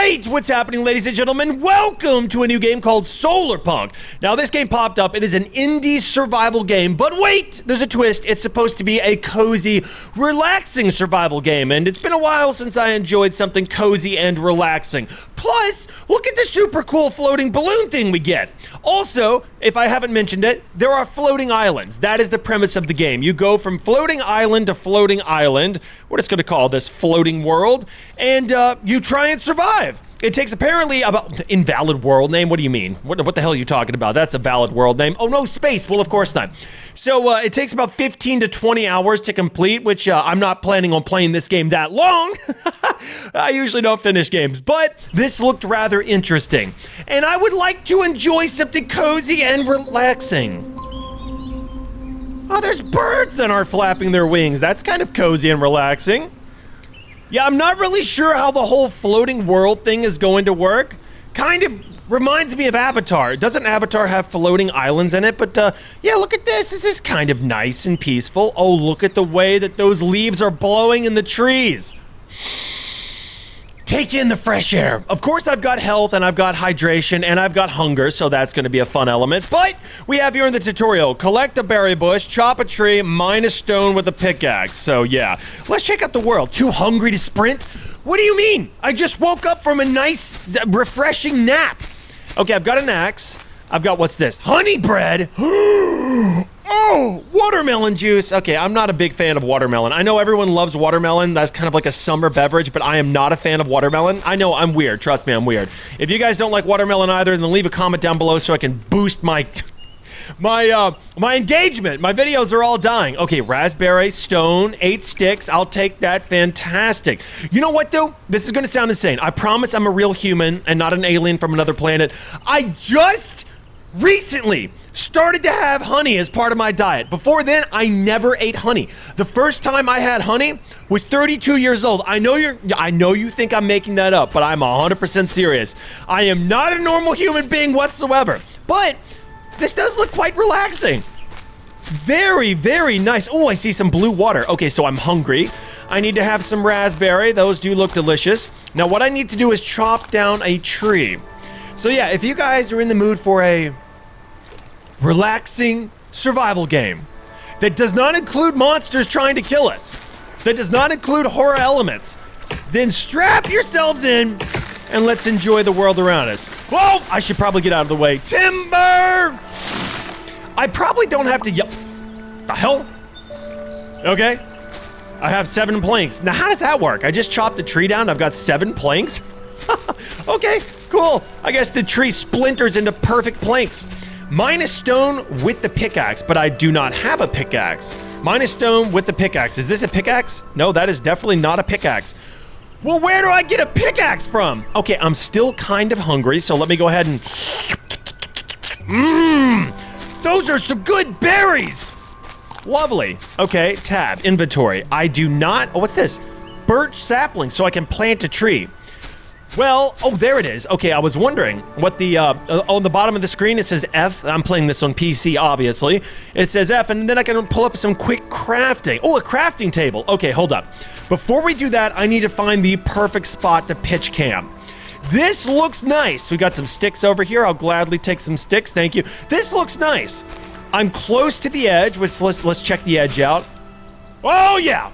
Alright, what's happening, ladies and gentlemen? Welcome to a new game called Solarpunk. Now, this game popped up. It is an indie survival game, but wait, there's a twist. It's supposed to be a cozy, relaxing survival game, and it's been a while since I enjoyed something cozy and relaxing. Plus, look at the super cool floating balloon thing we get. Also, if I haven't mentioned it, there are floating islands. That is the premise of the game. You go from floating island to floating island. We're just going to call this floating world, and you try and survive. It takes apparently about invalid world name. What do you mean? What the hell are you talking about? That's a valid world name. Oh no, space. Well, of course not. So it takes about 15 to 20 hours to complete, which I'm not planning on playing this game that long. I usually don't finish games, but this looked rather interesting. And I would like to enjoy something cozy and relaxing. Oh, there's birds that are flapping their wings. That's kind of cozy and relaxing. Yeah, I'm not really sure how the whole floating world thing is going to work. Kind of reminds me of Avatar. Doesn't Avatar have floating islands in it? But yeah, look at this. This is kind of nice and peaceful. Oh, look at the way that those leaves are blowing in the trees. Take in the fresh air. Of course, I've got health and I've got hydration and I've got hunger, so that's going to be a fun element. But we have here in the tutorial, collect a berry bush, chop a tree, mine a stone with a pickaxe. So yeah, let's check out the world. Too hungry to sprint? What do you mean? I just woke up from a nice, refreshing nap. Okay, I've got an axe. I've got, what's this? Honey bread. Oh, watermelon juice. Okay, I'm not a big fan of watermelon. I know everyone loves watermelon. That's kind of like a summer beverage, but I am not a fan of watermelon. I know I'm weird. Trust me, I'm weird. If you guys don't like watermelon either, then leave a comment down below so I can boost my engagement. My videos are all dying. Okay, raspberry, stone, 8 sticks. I'll take that. Fantastic. You know what, though? This is going to sound insane. I promise I'm a real human and not an alien from another planet. I just recently started to have honey as part of my diet. Before then, I never ate honey. The first time I had honey was 32 years old. I know you think I'm making that up, but I'm 100% serious. I am not a normal human being whatsoever. But this does look quite relaxing. Very, very nice. Oh, I see some blue water. Okay, so I'm hungry. I need to have some raspberry. Those do look delicious. Now, what I need to do is chop down a tree. So yeah, if you guys are in the mood for a relaxing survival game that does not include monsters trying to kill us, that does not include horror elements, then strap yourselves in and let's enjoy the world around us. Whoa, I should probably get out of the way. Timber! I probably don't have to yell. The hell? Okay. I have 7 planks. Now, how does that work? I just chopped the tree down. I've got 7 planks. Okay, cool. I guess the tree splinters into perfect planks. Mine a stone with the pickaxe, but I do not have a pickaxe. Mine a stone with the pickaxe. Is this a pickaxe? No, that is definitely not a pickaxe. Well, where do I get a pickaxe from? Okay, I'm still kind of hungry, so let me go ahead and... Those are some good berries! Lovely. Okay, tab, inventory. I do not... Oh, what's this? Birch sapling, so I can plant a tree. Well, oh, there it is. Okay, I was wondering what the, on the bottom of the screen, it says F. I'm playing this on PC, obviously. It says F, and then I can pull up some quick crafting. Oh, a crafting table. Okay, hold up. Before we do that, I need to find the perfect spot to pitch camp. This looks nice. We got some sticks over here. I'll gladly take some sticks. Thank you. This looks nice. I'm close to the edge, which let's check the edge out. Oh, yeah.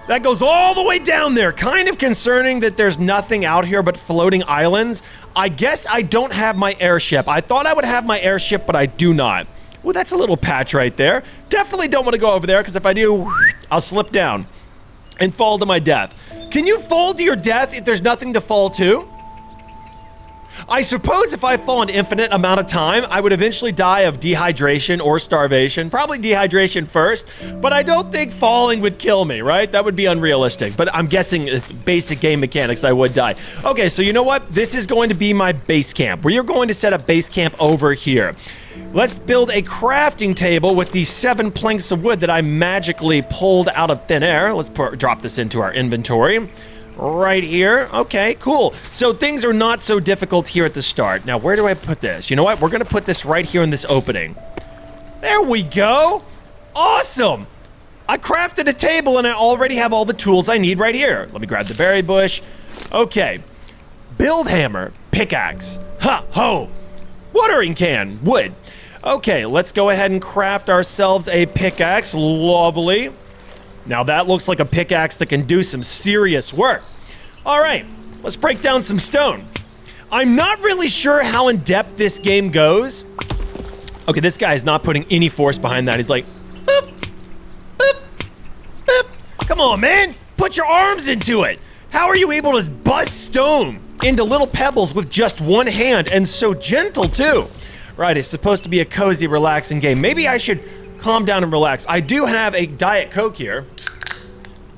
That goes all the way down there. Kind of concerning that there's nothing out here but floating islands. I guess I don't have my airship. I thought I would have my airship, but I do not. Well, that's a little patch right there. Definitely don't want to go over there, because if I do, I'll slip down and fall to my death. Can you fall to your death if there's nothing to fall to? I suppose if I fall an infinite amount of time, I would eventually die of dehydration or starvation. Probably dehydration first, but I don't think falling would kill me, right? That would be unrealistic, but I'm guessing basic game mechanics, I would die. Okay, so you know what? This is going to be my base camp. We are going to set up base camp over here. Let's build a crafting table with these 7 planks of wood that I magically pulled out of thin air. Let's drop this into our inventory. Right here. Okay, cool. So things are not so difficult here at the start. Now, where do I put this? You know what? We're going to put this right here in this opening. There we go. Awesome. I crafted a table and I already have all the tools I need right here. Let me grab the berry bush. Okay. Build hammer, pickaxe, hoe, watering can, wood. Okay, let's go ahead and craft ourselves a pickaxe. Lovely. Now that looks like a pickaxe that can do some serious work. All right, let's break down some stone. I'm not really sure how in depth this game goes. Okay, this guy is not putting any force behind that. He's like, boop, boop, boop. Come on, man, put your arms into it. How are you able to bust stone into little pebbles with just one hand, and so gentle too? Right, it's supposed to be a cozy, relaxing game. Maybe I should calm down and relax. I do have a Diet Coke here,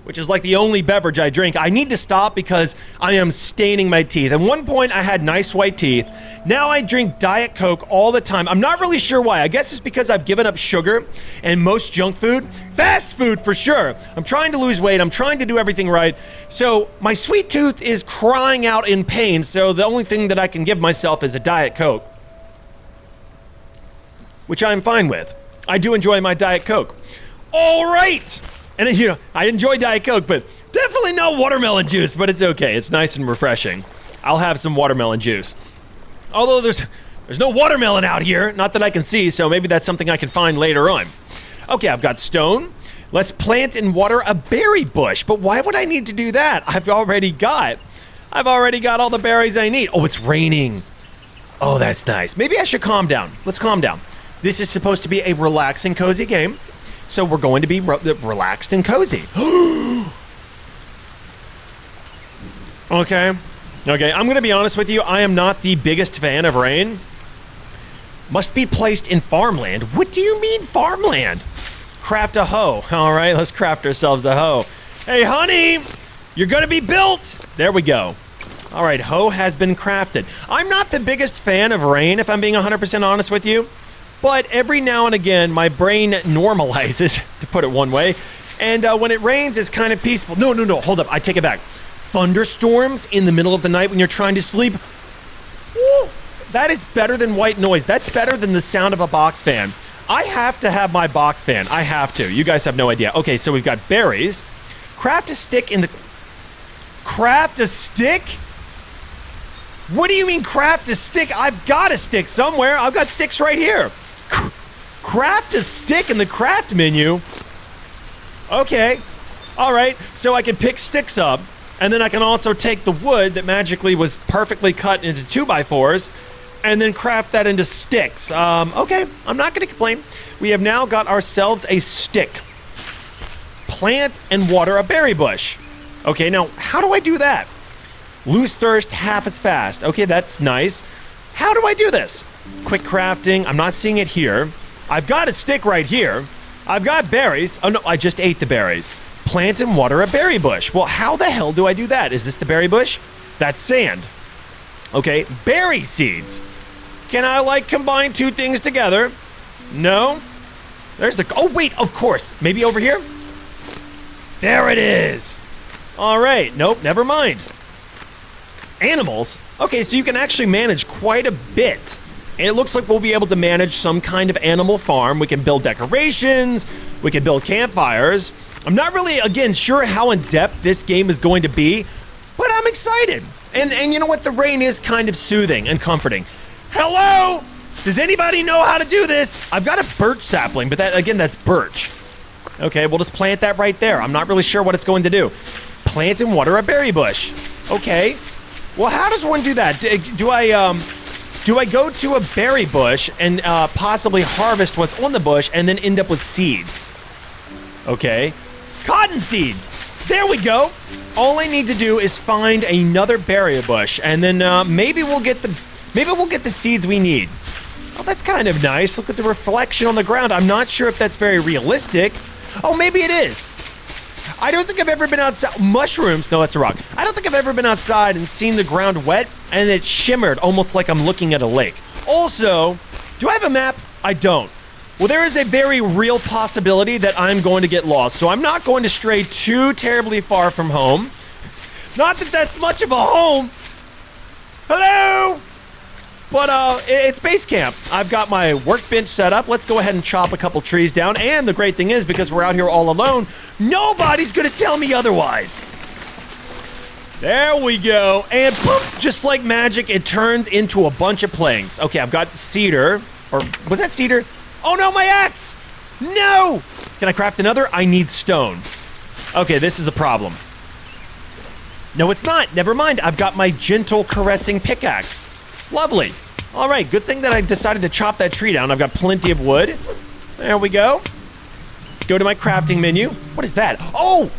which is like the only beverage I drink. I need to stop because I am staining my teeth. At one point, I had nice white teeth. Now I drink Diet Coke all the time. I'm not really sure why. I guess it's because I've given up sugar and most junk food. Fast food for sure. I'm trying to lose weight. I'm trying to do everything right. So my sweet tooth is crying out in pain. So the only thing that I can give myself is a Diet Coke, which I'm fine with. I do enjoy my Diet Coke. All right. And you know, I enjoy Diet Coke, but definitely no watermelon juice, but it's okay. It's nice and refreshing. I'll have some watermelon juice. Although there's no watermelon out here, not that I can see, so maybe that's something I can find later on. Okay, I've got stone. Let's plant and water a berry bush, but why would I need to do that? I've already got all the berries I need. Oh, it's raining. Oh, that's nice. Maybe I should calm down. Let's calm down. This is supposed to be a relaxing, cozy game. So we're going to be relaxed and cozy. Okay, I'm going to be honest with you. I am not the biggest fan of rain. Must be placed in farmland. What do you mean farmland? Craft a hoe. All right, let's craft ourselves a hoe. Hey, honey, you're going to be built. There we go. All right, hoe has been crafted. I'm not the biggest fan of rain, if I'm being 100% honest with you. But every now and again, my brain normalizes, to put it one way. And when it rains, it's kind of peaceful. No, hold up. I take it back. Thunderstorms in the middle of the night when you're trying to sleep. Woo, that is better than white noise. That's better than the sound of a box fan. I have to have my box fan. I have to. You guys have no idea. Okay, so we've got berries. Craft a stick in the... Craft a stick? What do you mean craft a stick? I've got a stick somewhere. I've got sticks right here. Craft a stick in the craft menu. Okay. All right. So I can pick sticks up, and then I can also take the wood that magically was perfectly cut into 2x4s, and then craft that into sticks. Okay. I'm not going to complain. We have now got ourselves a stick. Plant and water a berry bush. Okay. Now, how do I do that? Lose thirst half as fast. Okay, that's nice. How do I do this? Quick crafting. I'm not seeing it here. I've got a stick right here. I've got berries. Oh, no, I just ate the berries. Plant and water a berry bush. Well, how the hell do I do that? Is this the berry bush? That's sand. Okay, berry seeds. Can I, like, combine two things together? No. There's the... Oh, wait, of course. Maybe over here? There it is. All right. Nope, never mind. Animals? Okay, so you can actually manage quite a bit. And it looks like we'll be able to manage some kind of animal farm. We can build decorations. We can build campfires. I'm not really, again, sure how in-depth this game is going to be, but I'm excited. And you know what? The rain is kind of soothing and comforting. Hello? Does anybody know how to do this? I've got a birch sapling, but that, again, that's birch. Okay, we'll just plant that right there. I'm not really sure what it's going to do. Plant and water a berry bush. Okay. Well, how does one do that? Do I go to a berry bush and possibly harvest what's on the bush and then end up with seeds? Okay. Cotton seeds. There we go. All I need to do is find another berry bush, and then maybe we'll get the seeds we need. Oh, that's kind of nice. Look at the reflection on the ground. I'm not sure if that's very realistic. Oh, maybe it is. I don't think I've ever been outside. Mushrooms. No, that's a rock. I don't think I've ever been outside and seen the ground wet and it shimmered almost like I'm looking at a lake. Also, do I have a map? I don't. Well, there is a very real possibility that I'm going to get lost, so I'm not going to stray too terribly far from home. Not that that's much of a home. Hello? But it's base camp. I've got my workbench set up. Let's go ahead and chop a couple trees down. And the great thing is, because we're out here all alone, nobody's gonna tell me otherwise. There we go. And boop, just like magic, it turns into a bunch of planks. Okay, I've got cedar. Or was that cedar? Oh no, my axe! No! Can I craft another? I need stone. Okay, this is a problem. No, it's not. Never mind. I've got my gentle caressing pickaxe. Lovely. All right, good thing that I decided to chop that tree down. I've got plenty of wood. There we go. Go to my crafting menu. What is that? Oh!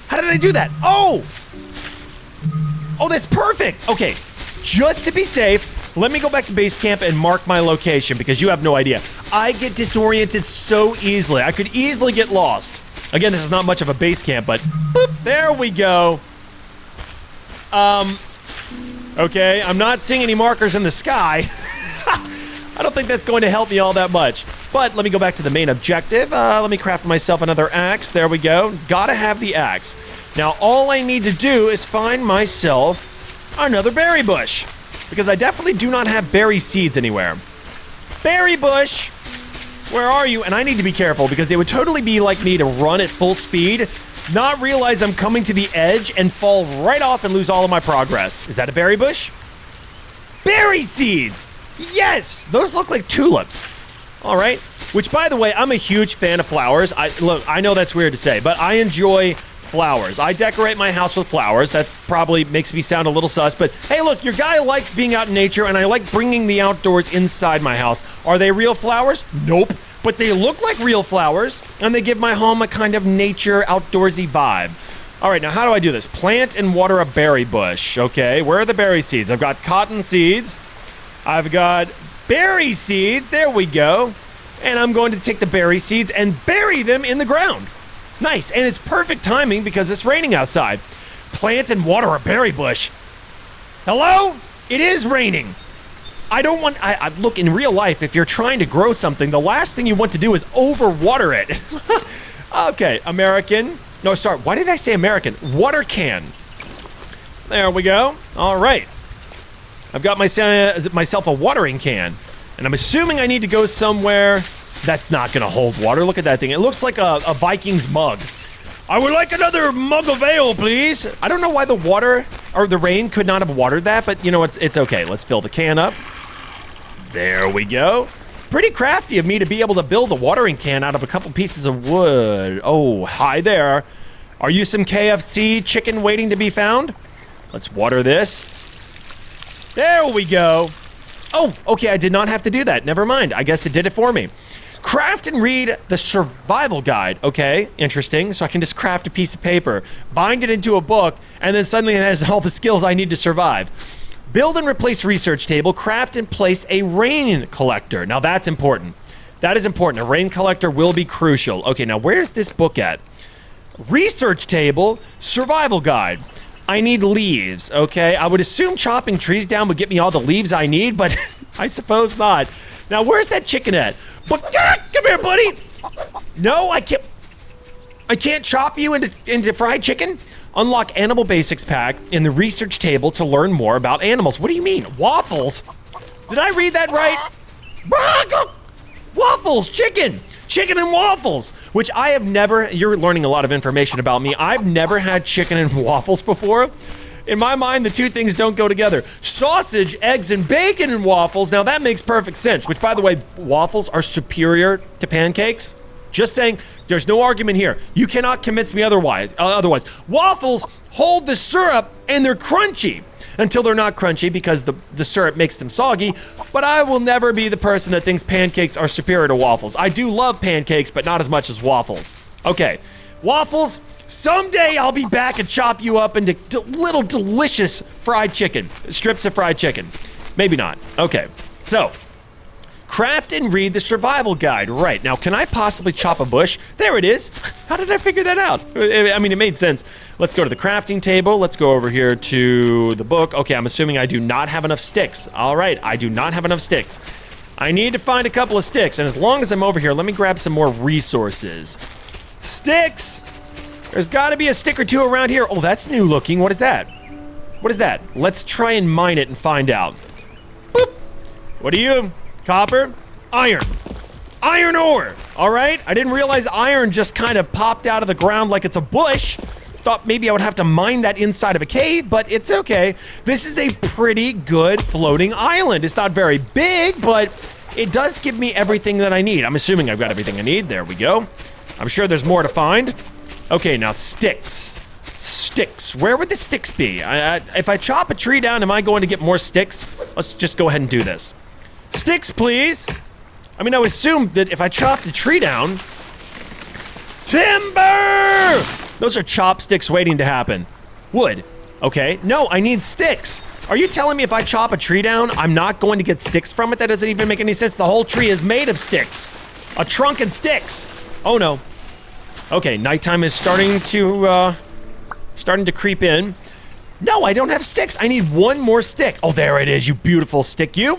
How did I do that? Oh! Oh, that's perfect. Okay, just to be safe, let me go back to base camp and mark my location because you have no idea. I get disoriented so easily. I could easily get lost. Again, this is not much of a base camp, but boop, there we go. Okay, I'm not seeing any markers in the sky. I don't think that's going to help me all that much. But let me go back to the main objective. Let me craft myself another axe. There we go. Gotta have the axe. Now, all I need to do is find myself another berry bush. Because I definitely do not have berry seeds anywhere. Berry bush! Where are you? And I need to be careful because they would totally be like me to run at full speed, not realize I'm coming to the edge and fall right off and lose all of my progress. Is that a berry bush? Berry seeds! Yes! Those look like tulips. All right. Which, by the way, I'm a huge fan of flowers. Look, I know that's weird to say, but I enjoy flowers. I decorate my house with flowers. That probably makes me sound a little sus, but hey, look, your guy likes being out in nature, and I like bringing the outdoors inside my house. Are they real flowers? Nope. But they look like real flowers, and they give my home a kind of nature, outdoorsy vibe. All right, now how do I do this? Plant and water a berry bush. Okay, where are the berry seeds? I've got cotton seeds. I've got berry seeds. There we go. And I'm going to take the berry seeds and bury them in the ground. Nice, and it's perfect timing because it's raining outside. Plant and water a berry bush. Hello? It is raining. I don't want, look, in real life, if you're trying to grow something, the last thing you want to do is overwater it. Okay, American. No, sorry, why did I say American? Water can. There we go. All right. I've got myself a watering can, and I'm assuming I need to go somewhere that's not gonna hold water. Look at that thing. It looks like a Vikings mug. I would like another mug of ale, please. I don't know why the water or the rain could not have watered that, but you know, it's okay. Let's fill the can up. There we go. Pretty crafty of me to be able to build a watering can out of a couple pieces of wood. Oh, hi there. Are you some KFC chicken waiting to be found? Let's water this. There we go. Oh, okay, I did not have to do that. Never mind. I guess it did it for me. Craft and read the survival guide. Okay, interesting. So I can just craft a piece of paper, bind it into a book, and then suddenly it has all the skills I need to survive. Build and replace research table. Craft and place a rain collector. Now that's important. That is important. A rain collector will be crucial. Okay, now where's this book at? Research table, survival guide. I need leaves, okay? I would assume chopping trees down would get me all the leaves I need, but I suppose not. Now, where's that chicken at? But come here, buddy. No, I can't chop you into fried chicken. Unlock Animal Basics pack in the research table to learn more about animals. What do you mean? Waffles? Did I read that right? Waffles, chicken and waffles, which I have never, you're learning a lot of information about me. I've never had chicken and waffles before. In my mind, the two things don't go together. Sausage, eggs, and bacon and waffles. Now that makes perfect sense, which by the way, waffles are superior to pancakes. Just saying, there's no argument here. You cannot convince me otherwise. Waffles hold the syrup and they're crunchy until they're not crunchy because the syrup makes them soggy. But I will never be the person that thinks pancakes are superior to waffles. I do love pancakes, but not as much as waffles. Okay, waffles. Someday I'll be back and chop you up into little delicious fried chicken, strips of fried chicken. Maybe not. Okay, so craft and read the survival guide. Right, now can I possibly chop a bush? There it is. How did I figure that out? I mean, it made sense. Let's go to the crafting table. Let's go over here to the book. Okay, I'm assuming I do not have enough sticks. All right, I do not have enough sticks. I need to find a couple of sticks, and as long as I'm over here, let me grab some more resources. Sticks! There's gotta be a stick or two around here. Oh, that's new looking. What is that? What is that? Let's try and mine it and find out. Boop! What are you? Copper? Iron. Iron ore! All right, I didn't realize iron just kind of popped out of the ground like it's a bush. Thought maybe I would have to mine that inside of a cave, but it's okay. This is a pretty good floating island. It's not very big, but it does give me everything that I need. I'm assuming I've got everything I need. There we go. I'm sure there's more to find. Okay, now sticks. Sticks. Where would the sticks be? If I chop a tree down, am I going to get more sticks? Let's just go ahead and do this. Sticks, please. I mean, I would assume that if I chop the tree down... Timber! Those are chopsticks waiting to happen. Wood. Okay. No, I need sticks. Are you telling me if I chop a tree down, I'm not going to get sticks from it? That doesn't even make any sense. The whole tree is made of sticks. A trunk and sticks. Oh, no. Okay, nighttime is starting to creep in. No, I don't have sticks. I need one more stick. Oh, there it is, you beautiful stick, you.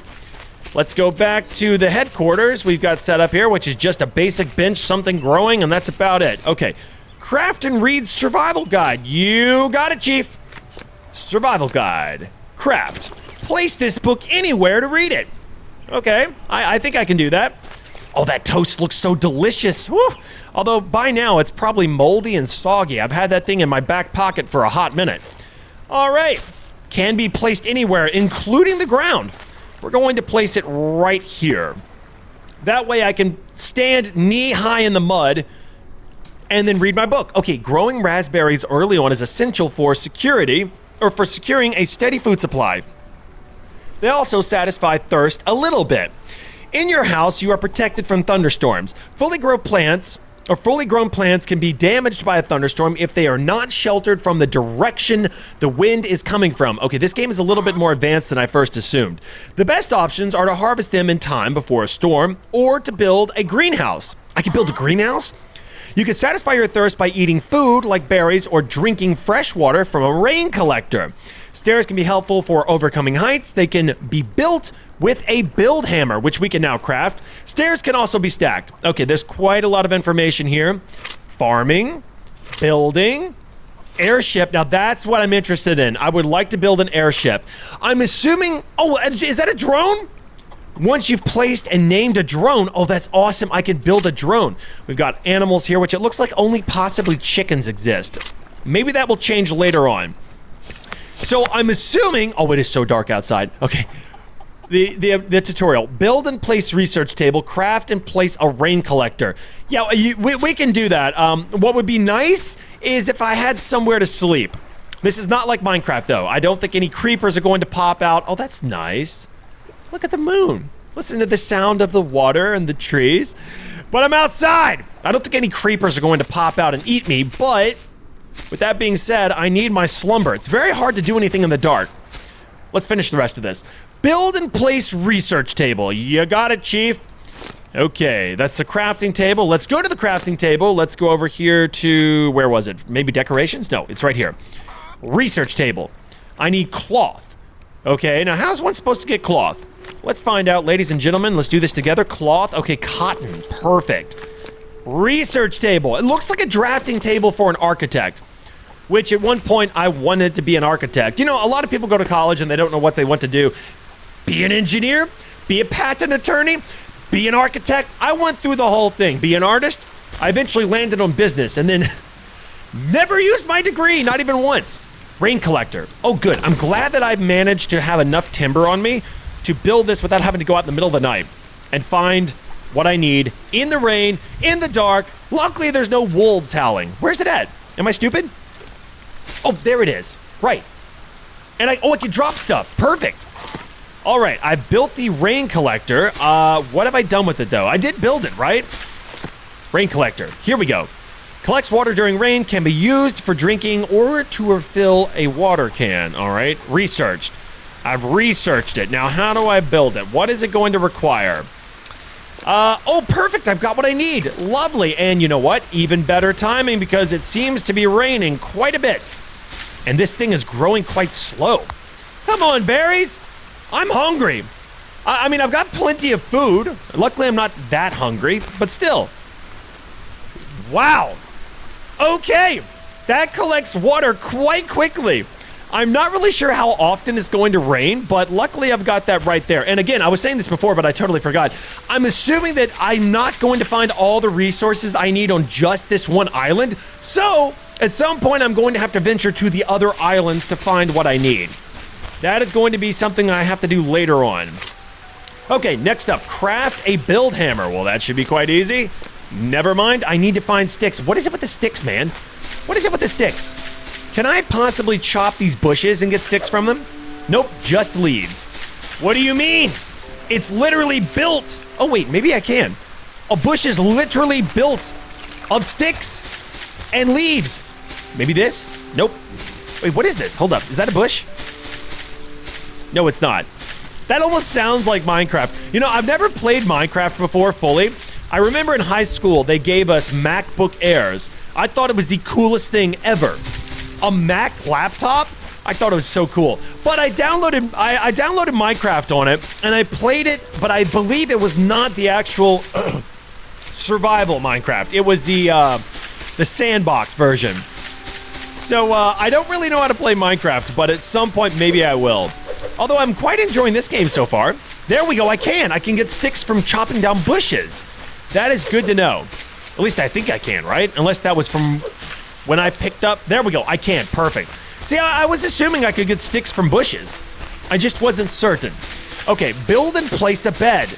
Let's go back to the headquarters we've got set up here, which is just a basic bench, something growing, and that's about it. Okay, craft and read survival guide. You got it, Chief. Survival guide. Craft. Place this book anywhere to read it. Okay, I think I can do that. Oh, that toast looks so delicious. Woo. Although by now it's probably moldy and soggy. I've had that thing in my back pocket for a hot minute. All right, can be placed anywhere, including the ground. We're going to place it right here. That way I can stand knee-high in the mud and then read my book. Okay, growing raspberries early on is essential for security, or for securing a steady food supply. They also satisfy thirst a little bit. In your house, you are protected from thunderstorms. Fully grown plants can be damaged by a thunderstorm if they are not sheltered from the direction the wind is coming from. Okay, this game is a little bit more advanced than I first assumed. The best options are to harvest them in time before a storm or to build a greenhouse. I can build a greenhouse? You can satisfy your thirst by eating food like berries or drinking fresh water from a rain collector. Stairs can be helpful for overcoming heights. They can be built with a build hammer, which we can now craft. Stairs can also be stacked. Okay, there's quite a lot of information here. Farming, building, airship. Now that's what I'm interested in. I would like to build an airship. I'm assuming, oh, is that a drone? Once you've placed and named a drone, oh, that's awesome. I can build a drone. We've got animals here, which it looks like only possibly chickens exist. Maybe that will change later on. So I'm assuming, oh, it is so dark outside. Okay. The tutorial. Build and place research table. Craft and place a rain collector. Yeah, we can do that. What would be nice is if I had somewhere to sleep. This is not like Minecraft, though. I don't think any creepers are going to pop out. Oh, that's nice. Look at the moon. Listen to the sound of the water and the trees. But I'm outside. I don't think any creepers are going to pop out and eat me, but with that being said, I need my slumber. It's very hard to do anything in the dark. Let's finish the rest of this. Build and place research table. You got it, Chief. Okay, that's the crafting table. Let's go to the crafting table. Let's go over here to, where was it? Maybe decorations? No, it's right here. Research table. I need cloth. Okay, now how's one supposed to get cloth? Let's find out, ladies and gentlemen. Let's do this together. Cloth. Okay, cotton. Perfect. Research table. It looks like a drafting table for an architect, which at one point I wanted to be an architect. You know, a lot of people go to college and they don't know what they want to do. Be an engineer, be a patent attorney, be an architect. I went through the whole thing. Be an artist. I eventually landed on business and then never used my degree, not even once. Rain collector. Oh, good. I'm glad that I've managed to have enough timber on me to build this without having to go out in the middle of the night and find what I need in the rain, in the dark. Luckily, there's no wolves howling. Where's it at? Am I stupid? Oh, there it is. Right. And I can drop stuff. Perfect. All right, I built the rain collector. What have I done with it, though? I did build it, right? Rain collector. Here we go. Collects water during rain, can be used for drinking or to refill a water can. All right, researched. I've researched it. Now, how do I build it? What is it going to require? Oh, perfect. I've got what I need. Lovely. And you know what? Even better timing because it seems to be raining quite a bit. And this thing is growing quite slow. Come on, berries. I'm hungry. I mean, I've got plenty of food. Luckily, I'm not that hungry, but still. Wow. Okay. That collects water quite quickly. I'm not really sure how often it's going to rain, but luckily I've got that right there. And again, I was saying this before, but I totally forgot. I'm assuming that I'm not going to find all the resources I need on just this one island. So At some point, I'm going to have to venture to the other islands to find what I need. That is going to be something I have to do later on. Okay, next up, craft a build hammer. Well, that should be quite easy. Never mind, I need to find sticks. What is it with the sticks, man? What is it with the sticks? Can I possibly chop these bushes and get sticks from them? Nope, just leaves. What do you mean? It's literally built. Oh, wait, maybe I can. A bush is literally built of sticks and leaves. Maybe this? Nope. Wait, what is this? Hold up, is that a bush? No, it's not. That almost sounds like Minecraft. You know, I've never played Minecraft before fully. I remember in high school, they gave us MacBook Airs. I thought it was the coolest thing ever. A Mac laptop? I thought it was so cool. But I downloaded Minecraft on it, and I played it, but I believe it was not the actual survival Minecraft. It was the sandbox version. So I don't really know how to play Minecraft, but at some point maybe I will. Although I'm quite enjoying this game so far. There we go, I can get sticks from chopping down bushes. That is good to know. At least I think I can, right? Unless that was from when I picked up. There we go, I can, perfect. See, I was assuming I could get sticks from bushes. I just wasn't certain. Okay, build and place a bed.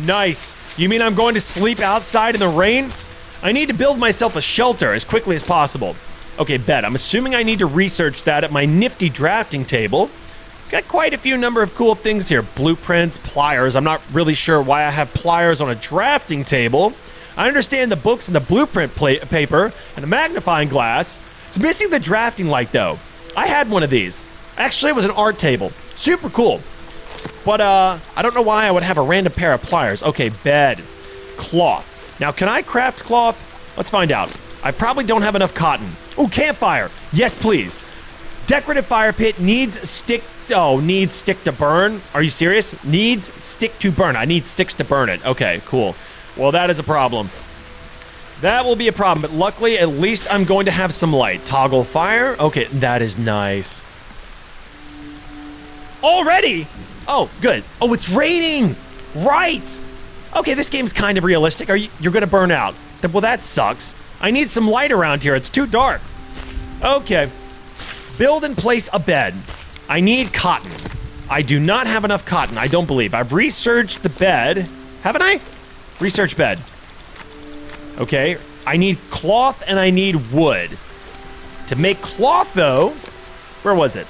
Nice. You mean I'm going to sleep outside in the rain? I need to build myself a shelter as quickly as possible. Okay, bed. I'm assuming I need to research that at my nifty drafting table. Got quite a few number of cool things here. Blueprints, pliers. I'm not really sure why I have pliers on a drafting table. I understand the books and the blueprint paper and a magnifying glass. It's missing the drafting light, though. I had one of these. Actually, it was an art table. Super cool. But, I don't know why I would have a random pair of pliers. Okay, bed. Cloth. Now, can I craft cloth? Let's find out. I probably don't have enough cotton. Oh, campfire. Yes, please. Decorative fire pit needs stick. Oh, needs stick to burn. Are you serious? Needs stick to burn. I need sticks to burn it. Okay, cool. Well, that is a problem. That will be a problem, but luckily, at least I'm going to have some light. Toggle fire. Okay, that is nice. Already? Oh, good. Oh, it's raining. Right. Okay, this game's kind of realistic. You're gonna burn out. Well, that sucks. I need some light around here. It's too dark. Okay. Build and place a bed. I need cotton. I do not have enough cotton, I don't believe. I've researched the bed. Haven't I? Research bed. Okay. I need cloth and I need wood. To make cloth, though, where was it?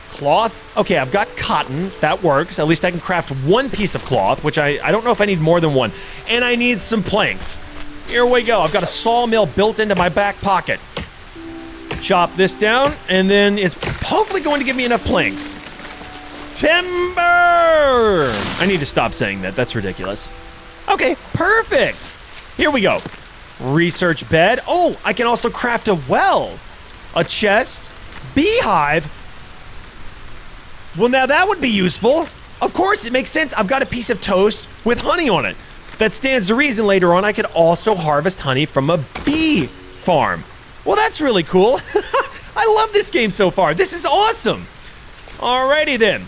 Cloth. Okay, I've got cotton. That works. At least I can craft one piece of cloth, which I don't know if I need more than one. And I need some planks. Here we go. I've got a sawmill built into my back pocket. Chop this down, and then it's hopefully going to give me enough planks. Timber! I need to stop saying that. That's ridiculous. Okay, perfect. Here we go. Research bed. Oh, I can also craft a well. A chest. Beehive. Well, now that would be useful. Of course, it makes sense. I've got a piece of toast with honey on it. That stands to reason later on I could also harvest honey from a bee farm. Well, that's really cool. I love this game so far. This is awesome. Alrighty then.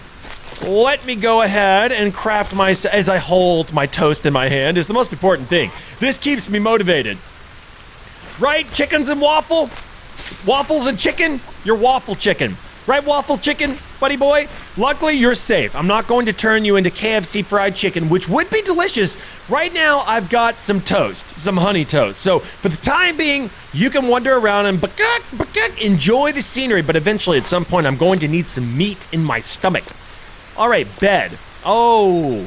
Let me go ahead and craft as I hold my toast in my hand is the most important thing. This keeps me motivated. Right, chickens and waffle? Waffles and chicken? You're waffle chicken. Right, waffle chicken, buddy boy? Luckily, you're safe. I'm not going to turn you into KFC fried chicken, which would be delicious. Right now, I've got some toast, some honey toast. So, for the time being, you can wander around and enjoy the scenery, but eventually, at some point, I'm going to need some meat in my stomach. All right, bed. Oh,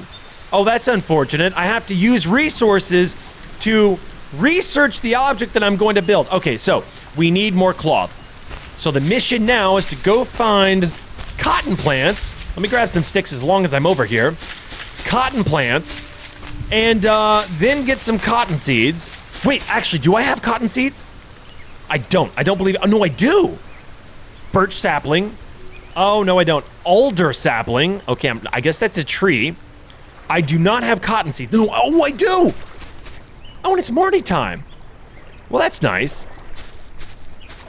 that's unfortunate. I have to use resources to research the object that I'm going to build. Okay, so we need more cloth. So the mission now is to go find cotton plants. Let me grab some sticks as long as I'm over here. Cotton plants. And then get some cotton seeds. Wait, actually, do I have cotton seeds? I don't believe it. Oh, no, I do. Birch sapling. Oh, no, I don't. Alder sapling. Okay, I guess that's a tree. I do not have cotton seeds. No, oh, I do. Oh, and it's Marty time. Well, that's nice.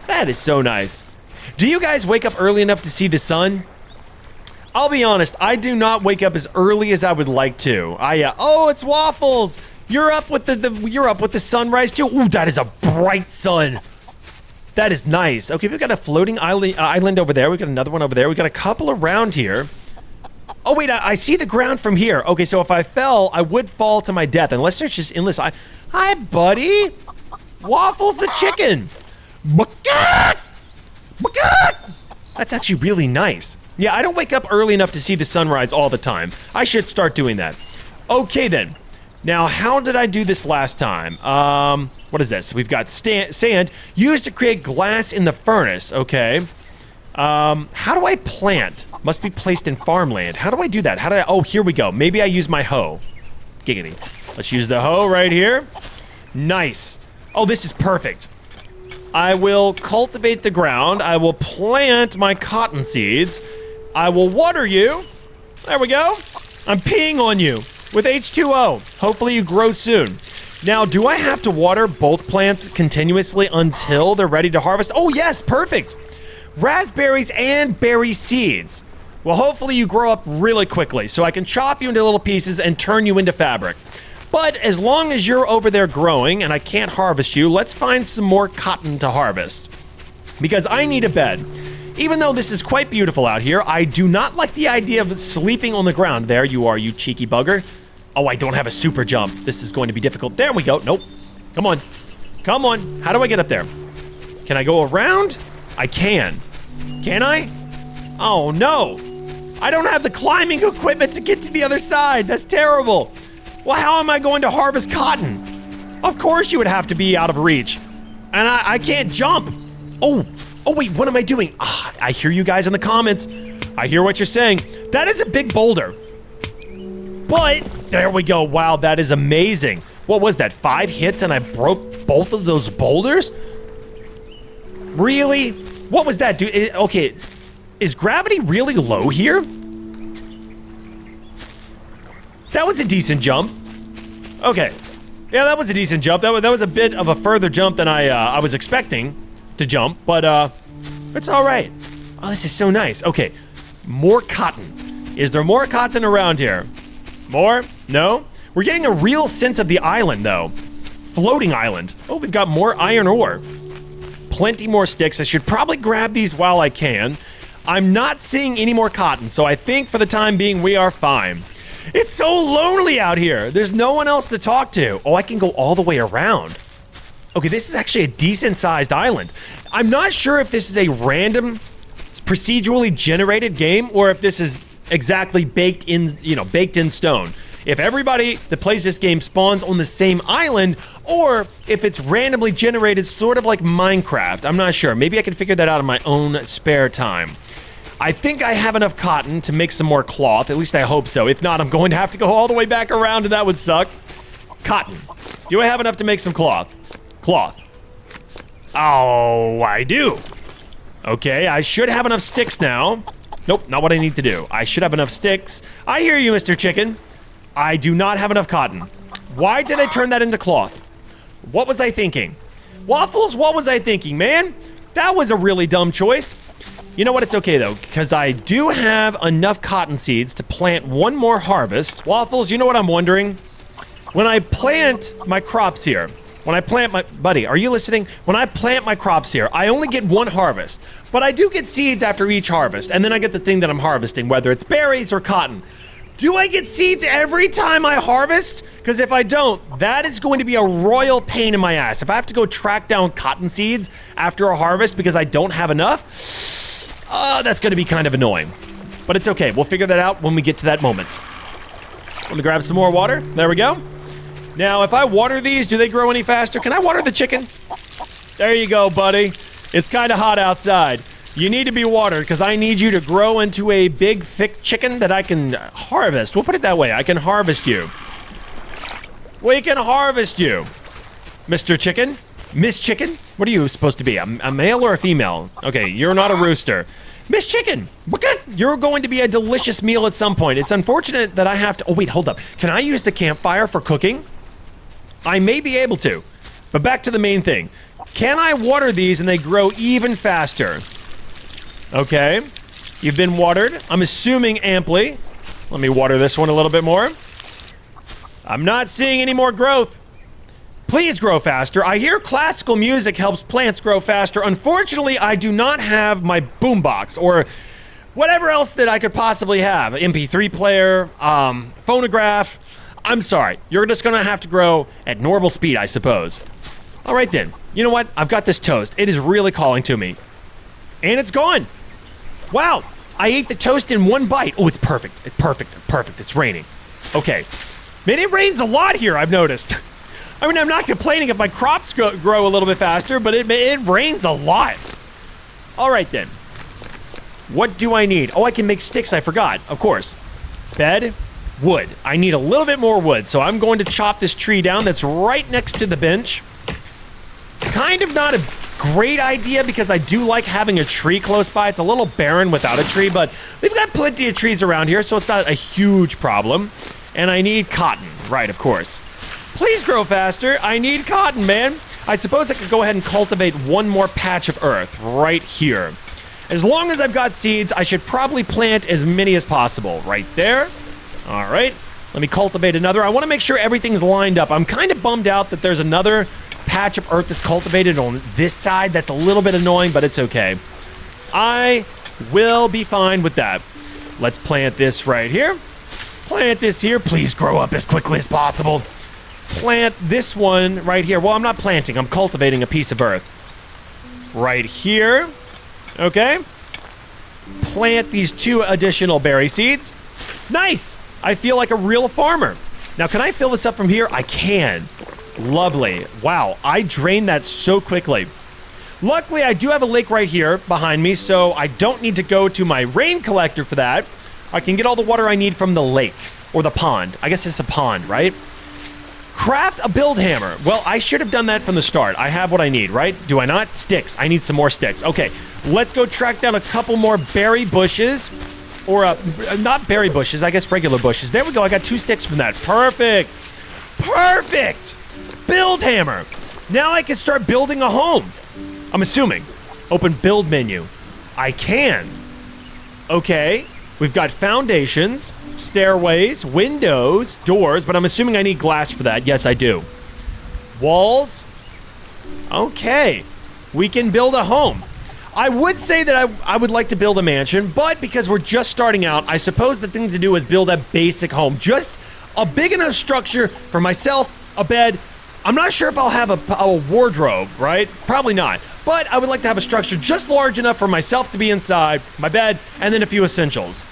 That is so nice. Do you guys wake up early enough to see the sun? I'll be honest, I do not wake up as early as I would like to. Oh, it's Waffles. You're up with the sunrise too. Ooh, that is a bright sun. That is nice. Okay, we've got a floating island over there. We've got another one over there. We've got a couple around here. Oh, wait, I see the ground from here. Okay, so if I fell, I would fall to my death. Unless there's just endless... Hi, buddy. Waffles the chicken. That's actually really nice. Yeah, I don't wake up early enough to see the sunrise all the time. I should start doing that. Okay, then. Now, how did I do this last time? What is this? We've got sand used to create glass in the furnace. Okay. How do I plant? Must be placed in farmland. How do I do that? Oh, here we go. Maybe I use my hoe. Giggity. Let's use the hoe right here. Nice. Oh, this is perfect. I will cultivate the ground. I will plant my cotton seeds. I will water you. There we go. I'm peeing on you with H2O. Hopefully you grow soon. Now, do I have to water both plants continuously until they're ready to harvest? Oh, yes, perfect. Raspberries and berry seeds. Well, hopefully you grow up really quickly so I can chop you into little pieces and turn you into fabric. But as long as you're over there growing and I can't harvest you, let's find some more cotton to harvest. Because I need a bed. Even though this is quite beautiful out here, I do not like the idea of sleeping on the ground. There you are, you cheeky bugger. Oh, I don't have a super jump. This is going to be difficult. There we go. Nope. Come on. Come on. How do I get up there? Can I go around? I can. Can I? Oh, no. I don't have the climbing equipment to get to the other side. That's terrible. Well, how am I going to harvest cotton? Of course you would have to be out of reach. And I can't jump. Oh, wait, what am I doing? I hear you guys in the comments. I hear what you're saying. That is a big boulder. But, there we go. Wow, that is amazing. What was that, 5 hits and I broke both of those boulders? Really? What was that, dude? Okay, is gravity really low here? That was a decent jump. Okay. Yeah, that was a decent jump. That was a bit of a further jump than I was expecting to jump, but it's all right. Oh, this is so nice. Okay, more cotton. Is there more cotton around here? More? No? We're getting a real sense of the island, though. Floating island. Oh, we've got more iron ore. Plenty more sticks. I should probably grab these while I can. I'm not seeing any more cotton, so I think for the time being we are fine. It's so lonely out here. There's no one else to talk to. Oh, I can go all the way around. Okay, this is actually a decent-sized island. I'm not sure if this is a random, procedurally generated game or if this is exactly baked in stone. If everybody that plays this game spawns on the same island or if it's randomly generated sort of like Minecraft. I'm not sure. Maybe I can figure that out in my own spare time. I think I have enough cotton to make some more cloth. At least I hope so. If not, I'm going to have to go all the way back around and that would suck. Cotton. Do I have enough to make some cloth? Cloth. Oh, I do. Okay, I should have enough sticks now. Nope, not what I need to do. I should have enough sticks. I hear you, Mr. Chicken. I do not have enough cotton. Why did I turn that into cloth? What was I thinking? Waffles, what was I thinking, man? That was a really dumb choice. You know what? It's okay, though, because I do have enough cotton seeds to plant one more harvest. Waffles, you know what I'm wondering? When I plant my crops here, buddy, are you listening? When I plant my crops here, I only get one harvest, but I do get seeds after each harvest, and then I get the thing that I'm harvesting, whether it's berries or cotton. Do I get seeds every time I harvest? Because if I don't, that is going to be a royal pain in my ass. If I have to go track down cotton seeds after a harvest because I don't have enough, that's going to be kind of annoying. But it's okay. We'll figure that out when we get to that moment. Let me grab some more water. There we go. Now, if I water these, do they grow any faster? Can I water the chicken? There you go, buddy. It's kind of hot outside. You need to be watered because I need you to grow into a big, thick chicken that I can harvest. We'll put it that way. I can harvest you. We can harvest you. Mr. Chicken? Miss Chicken? What are you supposed to be? A male or a female? Okay, you're not a rooster. Miss Chicken, you're going to be a delicious meal at some point. It's unfortunate that I have to... Oh, wait, hold up. Can I use the campfire for cooking? I may be able to. But back to the main thing. Can I water these and they grow even faster? Okay. You've been watered. I'm assuming amply. Let me water this one a little bit more. I'm not seeing any more growth. Please grow faster. I hear classical music helps plants grow faster. Unfortunately, I do not have my boombox or whatever else that I could possibly have. MP3 player, phonograph. I'm sorry. You're just gonna have to grow at normal speed, I suppose. All right then. You know what? I've got this toast. It is really calling to me. And it's gone. Wow. I ate the toast in one bite. Oh, it's perfect. It's perfect. Perfect. It's raining. Okay. Man, it rains a lot here, I've noticed. I mean, I'm not complaining if my crops grow a little bit faster, but it rains a lot. All right then. What do I need? Oh, I can make sticks. I forgot. Of course. Bed. Wood. I need a little bit more wood, so I'm going to chop this tree down that's right next to the bench. Kind of not a great idea because I do like having a tree close by. It's a little barren without a tree, but we've got plenty of trees around here, so it's not a huge problem. And I need cotton. Right, of course. Please grow faster. I need cotton, man. I suppose I could go ahead and cultivate one more patch of earth right here. As long as I've got seeds, I should probably plant as many as possible. Right there. All right. Let me cultivate another. I want to make sure everything's lined up. I'm kind of bummed out that there's another patch of earth that's cultivated on this side. That's a little bit annoying, but it's okay. I will be fine with that. Let's plant this right here. Plant this here. Please grow up as quickly as possible. Plant this one right here. Well, I'm not planting. I'm cultivating a piece of earth. Right here. Okay. Plant these 2 additional berry seeds. Nice. I feel like a real farmer. Now, can I fill this up from here? I can. Lovely. Wow, I drained that so quickly. Luckily, I do have a lake right here behind me, so I don't need to go to my rain collector for that. I can get all the water I need from the lake, or the pond. I guess it's a pond, right? Craft a build hammer. Well, I should have done that from the start. I have what I need, right? Do I not? Sticks. I need some more sticks. Okay, let's go track down a couple more berry bushes. Or, not berry bushes, I guess regular bushes. There we go, I got 2 sticks from that. Perfect! Perfect! Build hammer! Now I can start building a home. I'm assuming. Open build menu. I can. Okay, we've got foundations, stairways, windows, doors, but I'm assuming I need glass for that. Yes, I do. Walls. Okay, we can build a home. I would say that I would like to build a mansion, but because we're just starting out, I suppose the thing to do is build a basic home. Just a big enough structure for myself, a bed. I'm not sure if I'll have a wardrobe, right? Probably not. But I would like to have a structure just large enough for myself to be inside, my bed, and then a few essentials.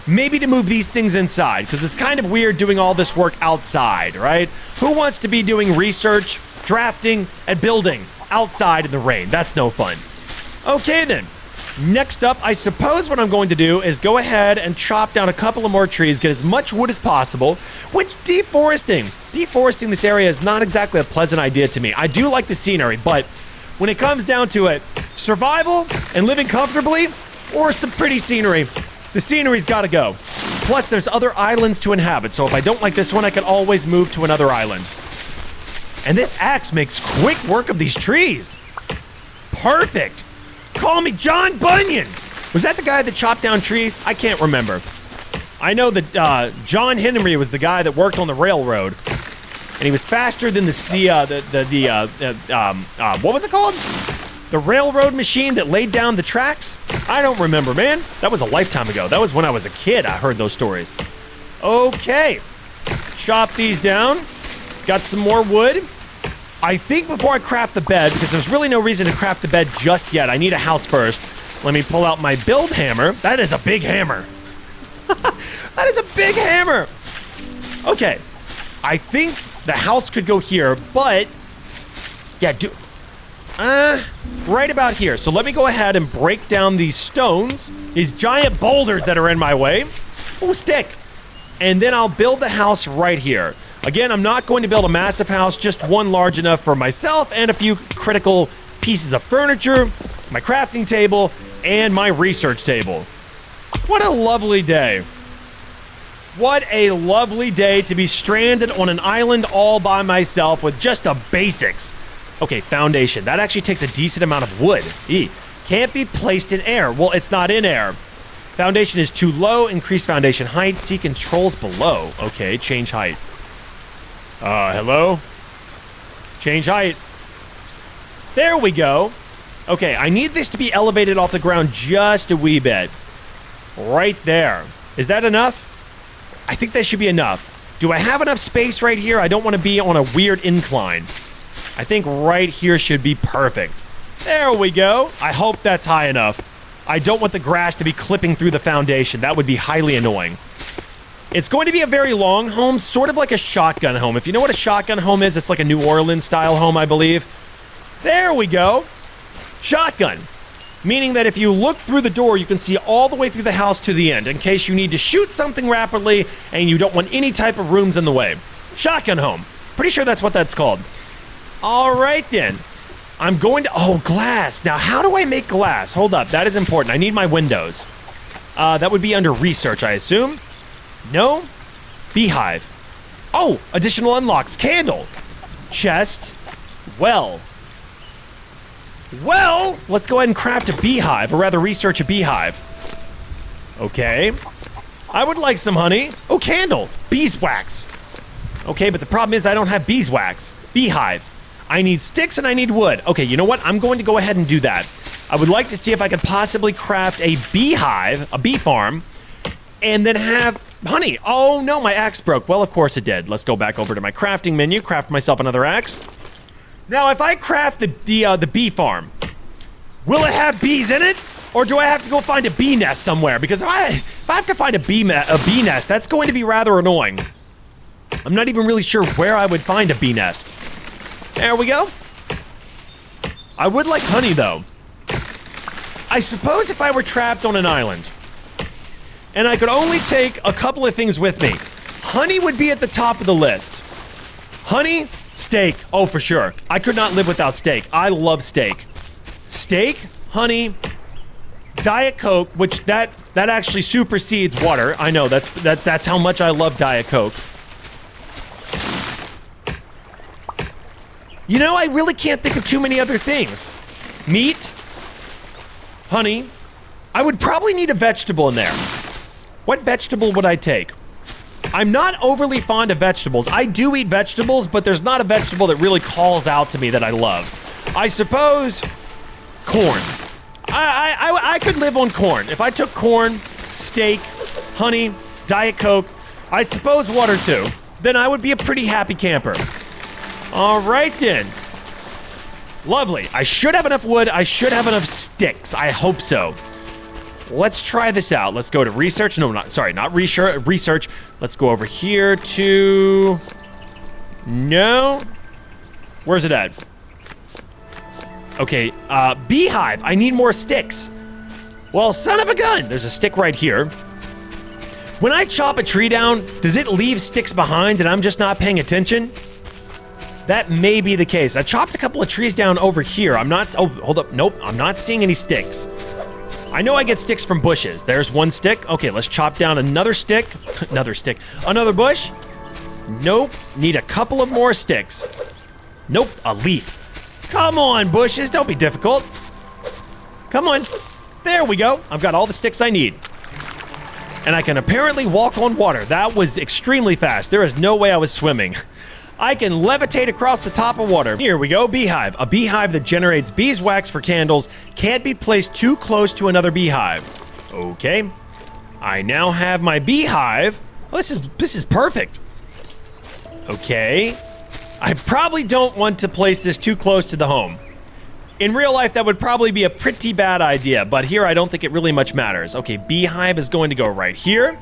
Maybe to move these things inside, because it's kind of weird doing all this work outside, right? Who wants to be doing research, drafting, and building outside in the rain? That's no fun. Okay then, next up, I suppose what I'm going to do is go ahead and chop down a couple of more trees, get as much wood as possible, which deforesting this area is not exactly a pleasant idea to me. I do like the scenery, but when it comes down to it, survival and living comfortably, or some pretty scenery, the scenery's gotta go. Plus, there's other islands to inhabit, so if I don't like this one, I can always move to another island. And this axe makes quick work of these trees. Perfect. Call me John Bunyan. Was that the guy that chopped down trees? I can't remember. I know that John Henry was the guy that worked on the railroad, and he was faster than what was it called? The railroad machine that laid down the tracks? I don't remember, man. That was a lifetime ago. That was when I was a kid. I heard those stories. Okay, chop these down. Got some more wood. I think before I craft the bed, because there's really no reason to craft the bed just yet. I need a house first. Let me pull out my build hammer. That is a big hammer. That is a big hammer. Okay. I think the house could go here, but yeah, right about here. So let me go ahead and break down these stones, these giant boulders that are in my way. Oh, stick. And then I'll build the house right here. Again, I'm not going to build a massive house, just one large enough for myself and a few critical pieces of furniture, my crafting table, and my research table. What a lovely day. What a lovely day to be stranded on an island all by myself with just the basics. Okay, foundation. That actually takes a decent amount of wood. Can't be placed in air. Well, it's not in air. Foundation is too low. Increase foundation height. See controls below. Okay, change height. Hello? Change height. There we go. Okay, I need this to be elevated off the ground just a wee bit. Right there. Is that enough? I think that should be enough. Do I have enough space right here? I don't want to be on a weird incline. I think right here should be perfect. There we go. I hope that's high enough. I don't want the grass to be clipping through the foundation. That would be highly annoying. It's going to be a very long home, sort of like a shotgun home. If you know what a shotgun home is, it's like a New Orleans style home, I believe. There we go. Shotgun. Meaning that if you look through the door, you can see all the way through the house to the end in case you need to shoot something rapidly and you don't want any type of rooms in the way. Shotgun home. Pretty sure that's what that's called. All right, then. I'm going to... Oh, glass. Now, how do I make glass? Hold up. That is important. I need my windows. That would be under research, I assume. No? Beehive. Oh, additional unlocks. Candle. Chest. Well, let's go ahead and craft a beehive, or rather research a beehive. Okay. I would like some honey. Oh, candle. Beeswax. Okay, but the problem is I don't have beeswax. Beehive. I need sticks and I need wood. Okay, you know what? I'm going to go ahead and do that. I would like to see if I could possibly craft a beehive, a bee farm, and then have honey. Oh no, my axe broke. Well, of course it did. Let's go back over to my crafting menu, craft myself another axe. Now, if I craft the bee farm, will it have bees in it? Or do I have to go find a bee nest somewhere? Because if I have to find a bee nest, that's going to be rather annoying. I'm not even really sure where I would find a bee nest. There we go. I would like honey, though. I suppose if I were trapped on an island, and I could only take a couple of things with me, honey would be at the top of the list. Honey, steak. Oh, for sure. I could not live without steak. I love steak. Steak, honey, Diet Coke, which that actually supersedes water. I know, that's how much I love Diet Coke. You know, I really can't think of too many other things. Meat, honey. I would probably need a vegetable in there. What vegetable would I take? I'm not overly fond of vegetables. I do eat vegetables, but there's not a vegetable that really calls out to me that I love. I suppose corn. I could live on corn. If I took corn, steak, honey, Diet Coke, I suppose water too, then I would be a pretty happy camper. All right then. Lovely. I should have enough wood. I should have enough sticks. I hope so. Let's try this out. Let's go to research. No, not research. Let's go over here to... No. Where's it at? Okay, beehive. I need more sticks. Well, son of a gun. There's a stick right here. When I chop a tree down, does it leave sticks behind and I'm just not paying attention? That may be the case. I chopped a couple of trees down over here. I'm not... Oh, hold up. Nope. I'm not seeing any sticks. I know I get sticks from bushes. There's one stick. Okay, let's chop down another stick. Another bush. Nope. Need a couple of more sticks. Nope. A leaf. Come on, bushes. Don't be difficult. Come on. There we go. I've got all the sticks I need. And I can apparently walk on water. That was extremely fast. There is no way I was swimming. I can levitate across the top of water. Here we go, beehive. A beehive that generates beeswax for candles can't be placed too close to another beehive. Okay. I now have my beehive. Oh, this is perfect. Okay. I probably don't want to place this too close to the home. In real life, that would probably be a pretty bad idea, but here I don't think it really much matters. Okay, beehive is going to go right here,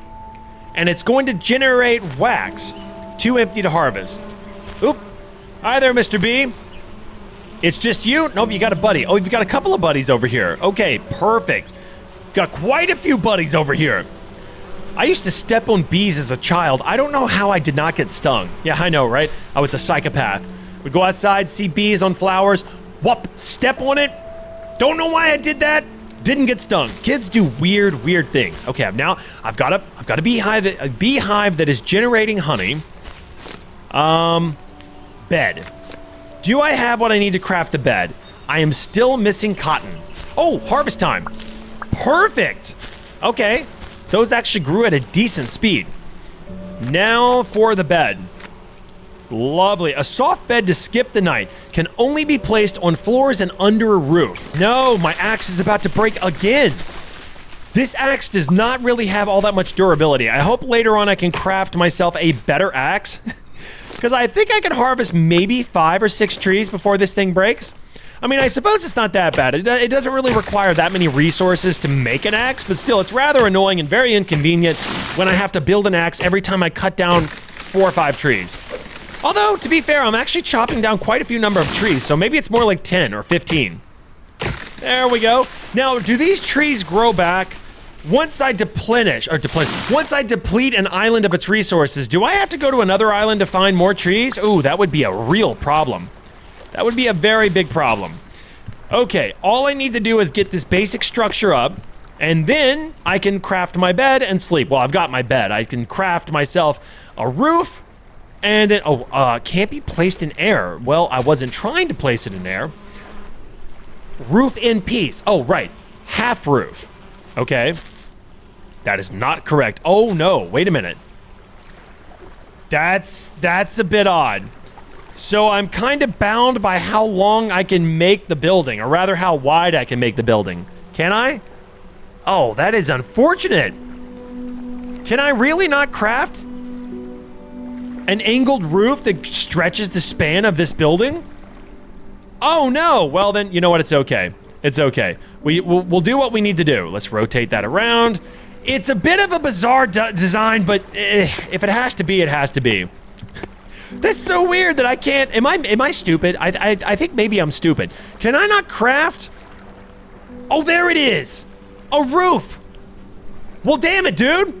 and it's going to generate wax. Too empty to harvest. Oop. Hi there, Mr. Bee. It's just you? Nope, you got a buddy. Oh, you've got a couple of buddies over here. Okay, perfect. Got quite a few buddies over here. I used to step on bees as a child. I don't know how I did not get stung. Yeah, I know, right? I was a psychopath. We'd go outside, see bees on flowers, whoop, step on it. Don't know why I did that. Didn't get stung. Kids do weird things. Okay, I've got a beehive that is generating honey. Bed. Do I have what I need to craft a bed? I am still missing cotton. Oh, harvest time. Perfect. Okay. Those actually grew at a decent speed. Now for the bed. Lovely. A soft bed to skip the night can only be placed on floors and under a roof. No, my axe is about to break again. This axe does not really have all that much durability. I hope later on I can craft myself a better axe. Because I think I can harvest maybe 5 or 6 trees before this thing breaks. I mean, I suppose it's not that bad. It doesn't really require that many resources to make an axe, but still, it's rather annoying and very inconvenient when I have to build an axe every time I cut down 4 or 5 trees. Although, to be fair, I'm actually chopping down quite a few number of trees, so maybe it's more like 10 or 15. There we go. Now, do these trees grow back? Once I deplete an island of its resources, do I have to go to another island to find more trees? Ooh, that would be a real problem. That would be a very big problem. Okay, all I need to do is get this basic structure up, and then I can craft my bed and sleep. Well, I've got my bed. I can craft myself a roof, and then, can't be placed in air. Well, I wasn't trying to place it in air. Roof in peace. Oh, right. Half roof. Okay. That is not correct. Oh, no. Wait a minute. That's a bit odd. So I'm kind of bound by how long I can make the building, or rather how wide I can make the building. Can I? Oh, that is unfortunate. Can I really not craft an angled roof that stretches the span of this building? Oh, no. Well, then, you know what? It's okay. It's okay. We'll do what we need to do. Let's rotate that around. It's a bit of a bizarre design, but if it has to be, it has to be. That's so weird that I can't. Am I stupid? I think maybe I'm stupid. Can I not craft? Oh, there it is. A roof. Well, damn it, dude.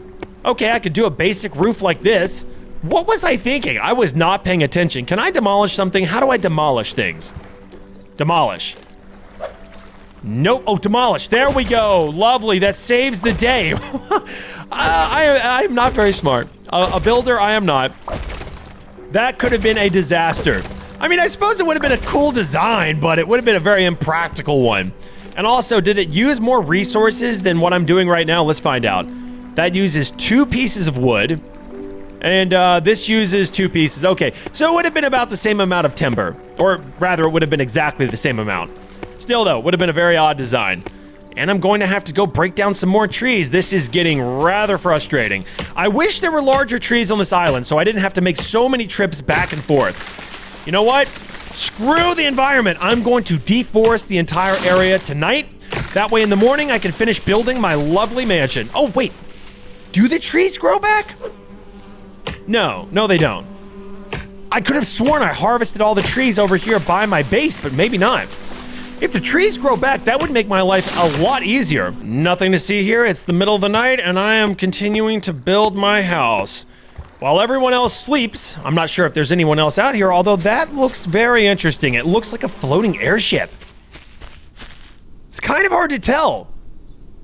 Okay, I could do a basic roof like this. What was I thinking? I was not paying attention. Can I demolish something? How do I demolish things? Demolish. Nope. Oh, demolish. There we go. Lovely. That saves the day. I'm not very smart. A builder, I am not. That could have been a disaster. I mean, I suppose it would have been a cool design, but it would have been a very impractical one. And also, did it use more resources than what I'm doing right now? Let's find out. That uses 2 pieces of wood. And this uses 2 pieces. Okay, so it would have been about the same amount of timber. Or rather, it would have been exactly the same amount. Still, though, would have been a very odd design. And I'm going to have to go break down some more trees. This is getting rather frustrating. I wish there were larger trees on this island so I didn't have to make so many trips back and forth. You know what? Screw the environment. I'm going to deforest the entire area tonight. That way in the morning I can finish building my lovely mansion. Oh, wait. Do the trees grow back? No, they don't. I could have sworn I harvested all the trees over here by my base, but maybe not. If the trees grow back, that would make my life a lot easier. Nothing to see here. It's the middle of the night, and I am continuing to build my house. While everyone else sleeps, I'm not sure if there's anyone else out here, although that looks very interesting. It looks like a floating airship. It's kind of hard to tell.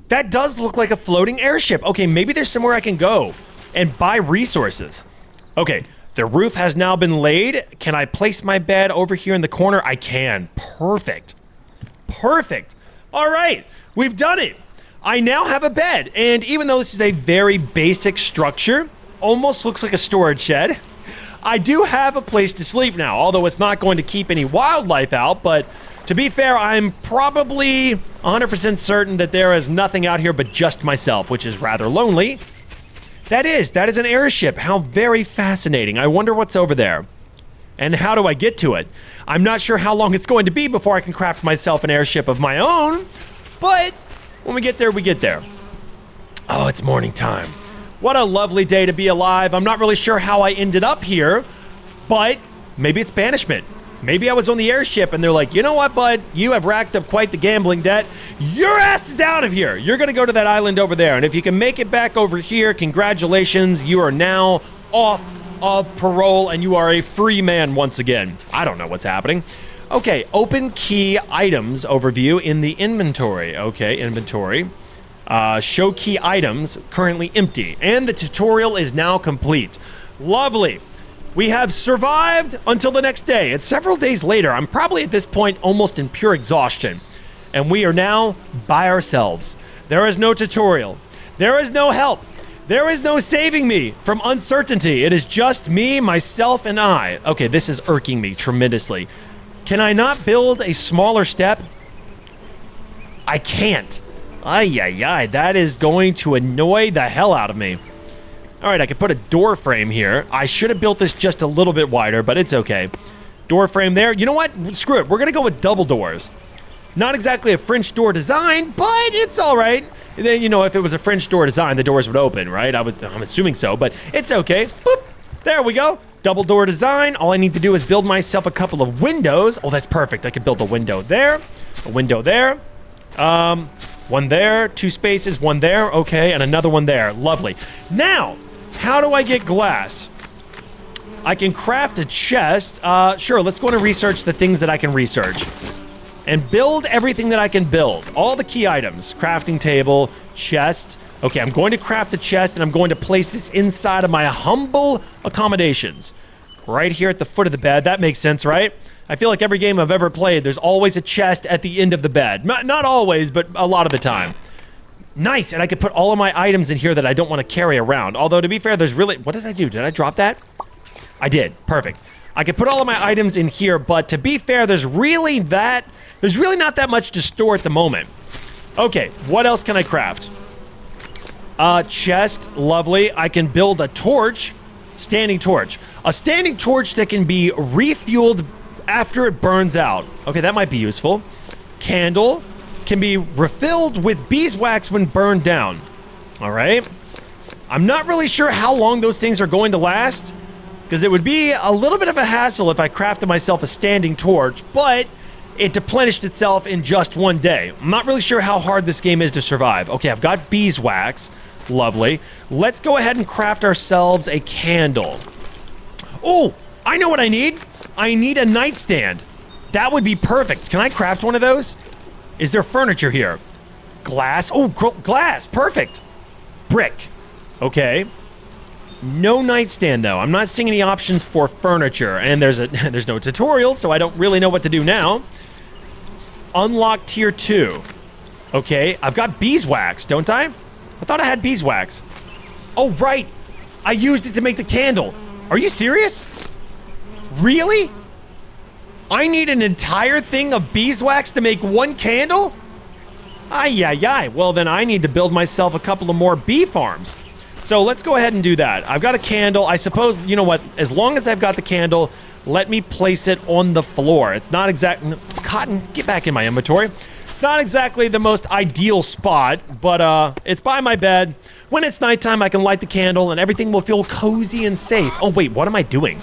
That does look like a floating airship. Okay, maybe there's somewhere I can go and buy resources. Okay, the roof has now been laid. Can I place my bed over here in the corner? I can. Perfect. Perfect. All right, we've done it. I now have a bed, and even though this is a very basic structure, almost looks like a storage shed, I do have a place to sleep now, although it's not going to keep any wildlife out, but to be fair, I'm probably 100% certain that there is nothing out here but just myself, which is rather lonely. That is an airship. How very fascinating. I wonder what's over there. And how do I get to it? I'm not sure how long it's going to be before I can craft myself an airship of my own, but when we get there, we get there. Oh, it's morning time. What a lovely day to be alive. I'm not really sure how I ended up here, but maybe it's banishment. Maybe I was on the airship and they're like, you know what, bud? You have racked up quite the gambling debt. Your ass is out of here. You're going to go to that island over there. And if you can make it back over here, congratulations. You are now off of parole and you are a free man once again. I don't know what's happening. Okay, open key items overview in the inventory. Okay, inventory. Show key items currently empty. And the tutorial is now complete. Lovely. We have survived until the next day. It's several days later. I'm probably at this point almost in pure exhaustion. And we are now by ourselves. There is no tutorial. There is no help. There is no saving me from uncertainty. It is just me, myself, and I. Okay, this is irking me tremendously. Can I not build a smaller step? I can't. Ay, ay, ay. That is going to annoy the hell out of me. All right, I could put a door frame here. I should have built this just a little bit wider, but it's okay. Door frame there. You know what? Screw it. We're going to go with double doors. Not exactly a French door design, but it's all right. And then, you know, if it was a French door design, the doors would open, right? I'm assuming so, but it's okay. Boop. There we go. Double door design. All I need to do is build myself a couple of windows. Oh, that's perfect. I could build a window there, a window there. One there, 2 spaces, one there. Okay, and another one there. Lovely. Now, how do I get glass? I can craft a chest. Sure, let's go in and research the things that I can research. And build everything that I can build. All the key items. Crafting table, chest. Okay, I'm going to craft the chest and I'm going to place this inside of my humble accommodations. Right here at the foot of the bed. That makes sense, right? I feel like every game I've ever played, there's always a chest at the end of the bed. Not always, but a lot of the time. Nice, and I could put all of my items in here that I don't want to carry around. Although, to be fair, there's really... What did I do? Did I drop that? I did. Perfect. I could put all of my items in here, but to be fair, there's really not that much to store at the moment. Okay, what else can I craft? Chest, lovely. I can build a torch, standing torch. A standing torch that can be refueled after it burns out. Okay, that might be useful. Candle can be refilled with beeswax when burned down. All right. I'm not really sure how long those things are going to last, because it would be a little bit of a hassle if I crafted myself a standing torch, but it replenished itself in just one day. I'm not really sure how hard this game is to survive. Okay, I've got beeswax. Lovely. Let's go ahead and craft ourselves a candle. Oh, I know what I need. I need a nightstand. That would be perfect. Can I craft one of those? Is there furniture here? Glass. Oh, glass. Perfect. Brick. Okay. No nightstand, though. I'm not seeing any options for furniture. And there's no tutorial, so I don't really know what to do now. Unlock tier 2. Okay, I've got beeswax, don't I? I thought I had beeswax. Oh, right. I used it to make the candle. Are you serious? Really? I need an entire thing of beeswax to make one candle? Ay, ay, ay. Well, then I need to build myself a couple of more bee farms. So let's go ahead and do that. I've got a candle. I suppose, you know what? As long as I've got the candle, let me place it on the floor. It's not exactly... Cotton, get back in my inventory. It's not exactly the most ideal spot, but it's by my bed. When it's nighttime, I can light the candle and everything will feel cozy and safe. Oh, wait, what am I doing?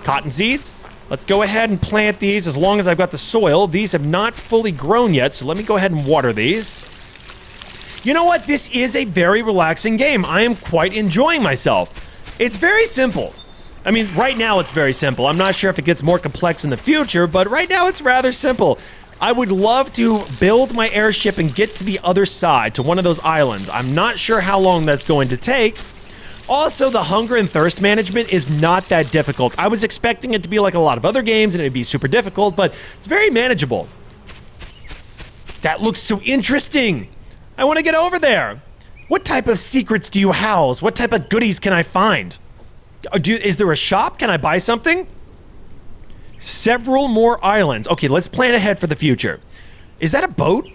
Cotton seeds? Let's go ahead and plant these as long as I've got the soil. These have not fully grown yet, so let me go ahead and water these. You know what? This is a very relaxing game. I am quite enjoying myself. It's very simple. I mean, right now it's very simple. I'm not sure if it gets more complex in the future, but right now it's rather simple. I would love to build my airship and get to the other side, to one of those islands. I'm not sure how long that's going to take. Also, the hunger and thirst management is not that difficult. I was expecting it to be like a lot of other games and it'd be super difficult, but it's very manageable. That looks so interesting. I want to get over there. What type of secrets do you house? What type of goodies can I find? Is there a shop? Can I buy something? Several more islands. Okay, let's plan ahead for the future. Is that a boat?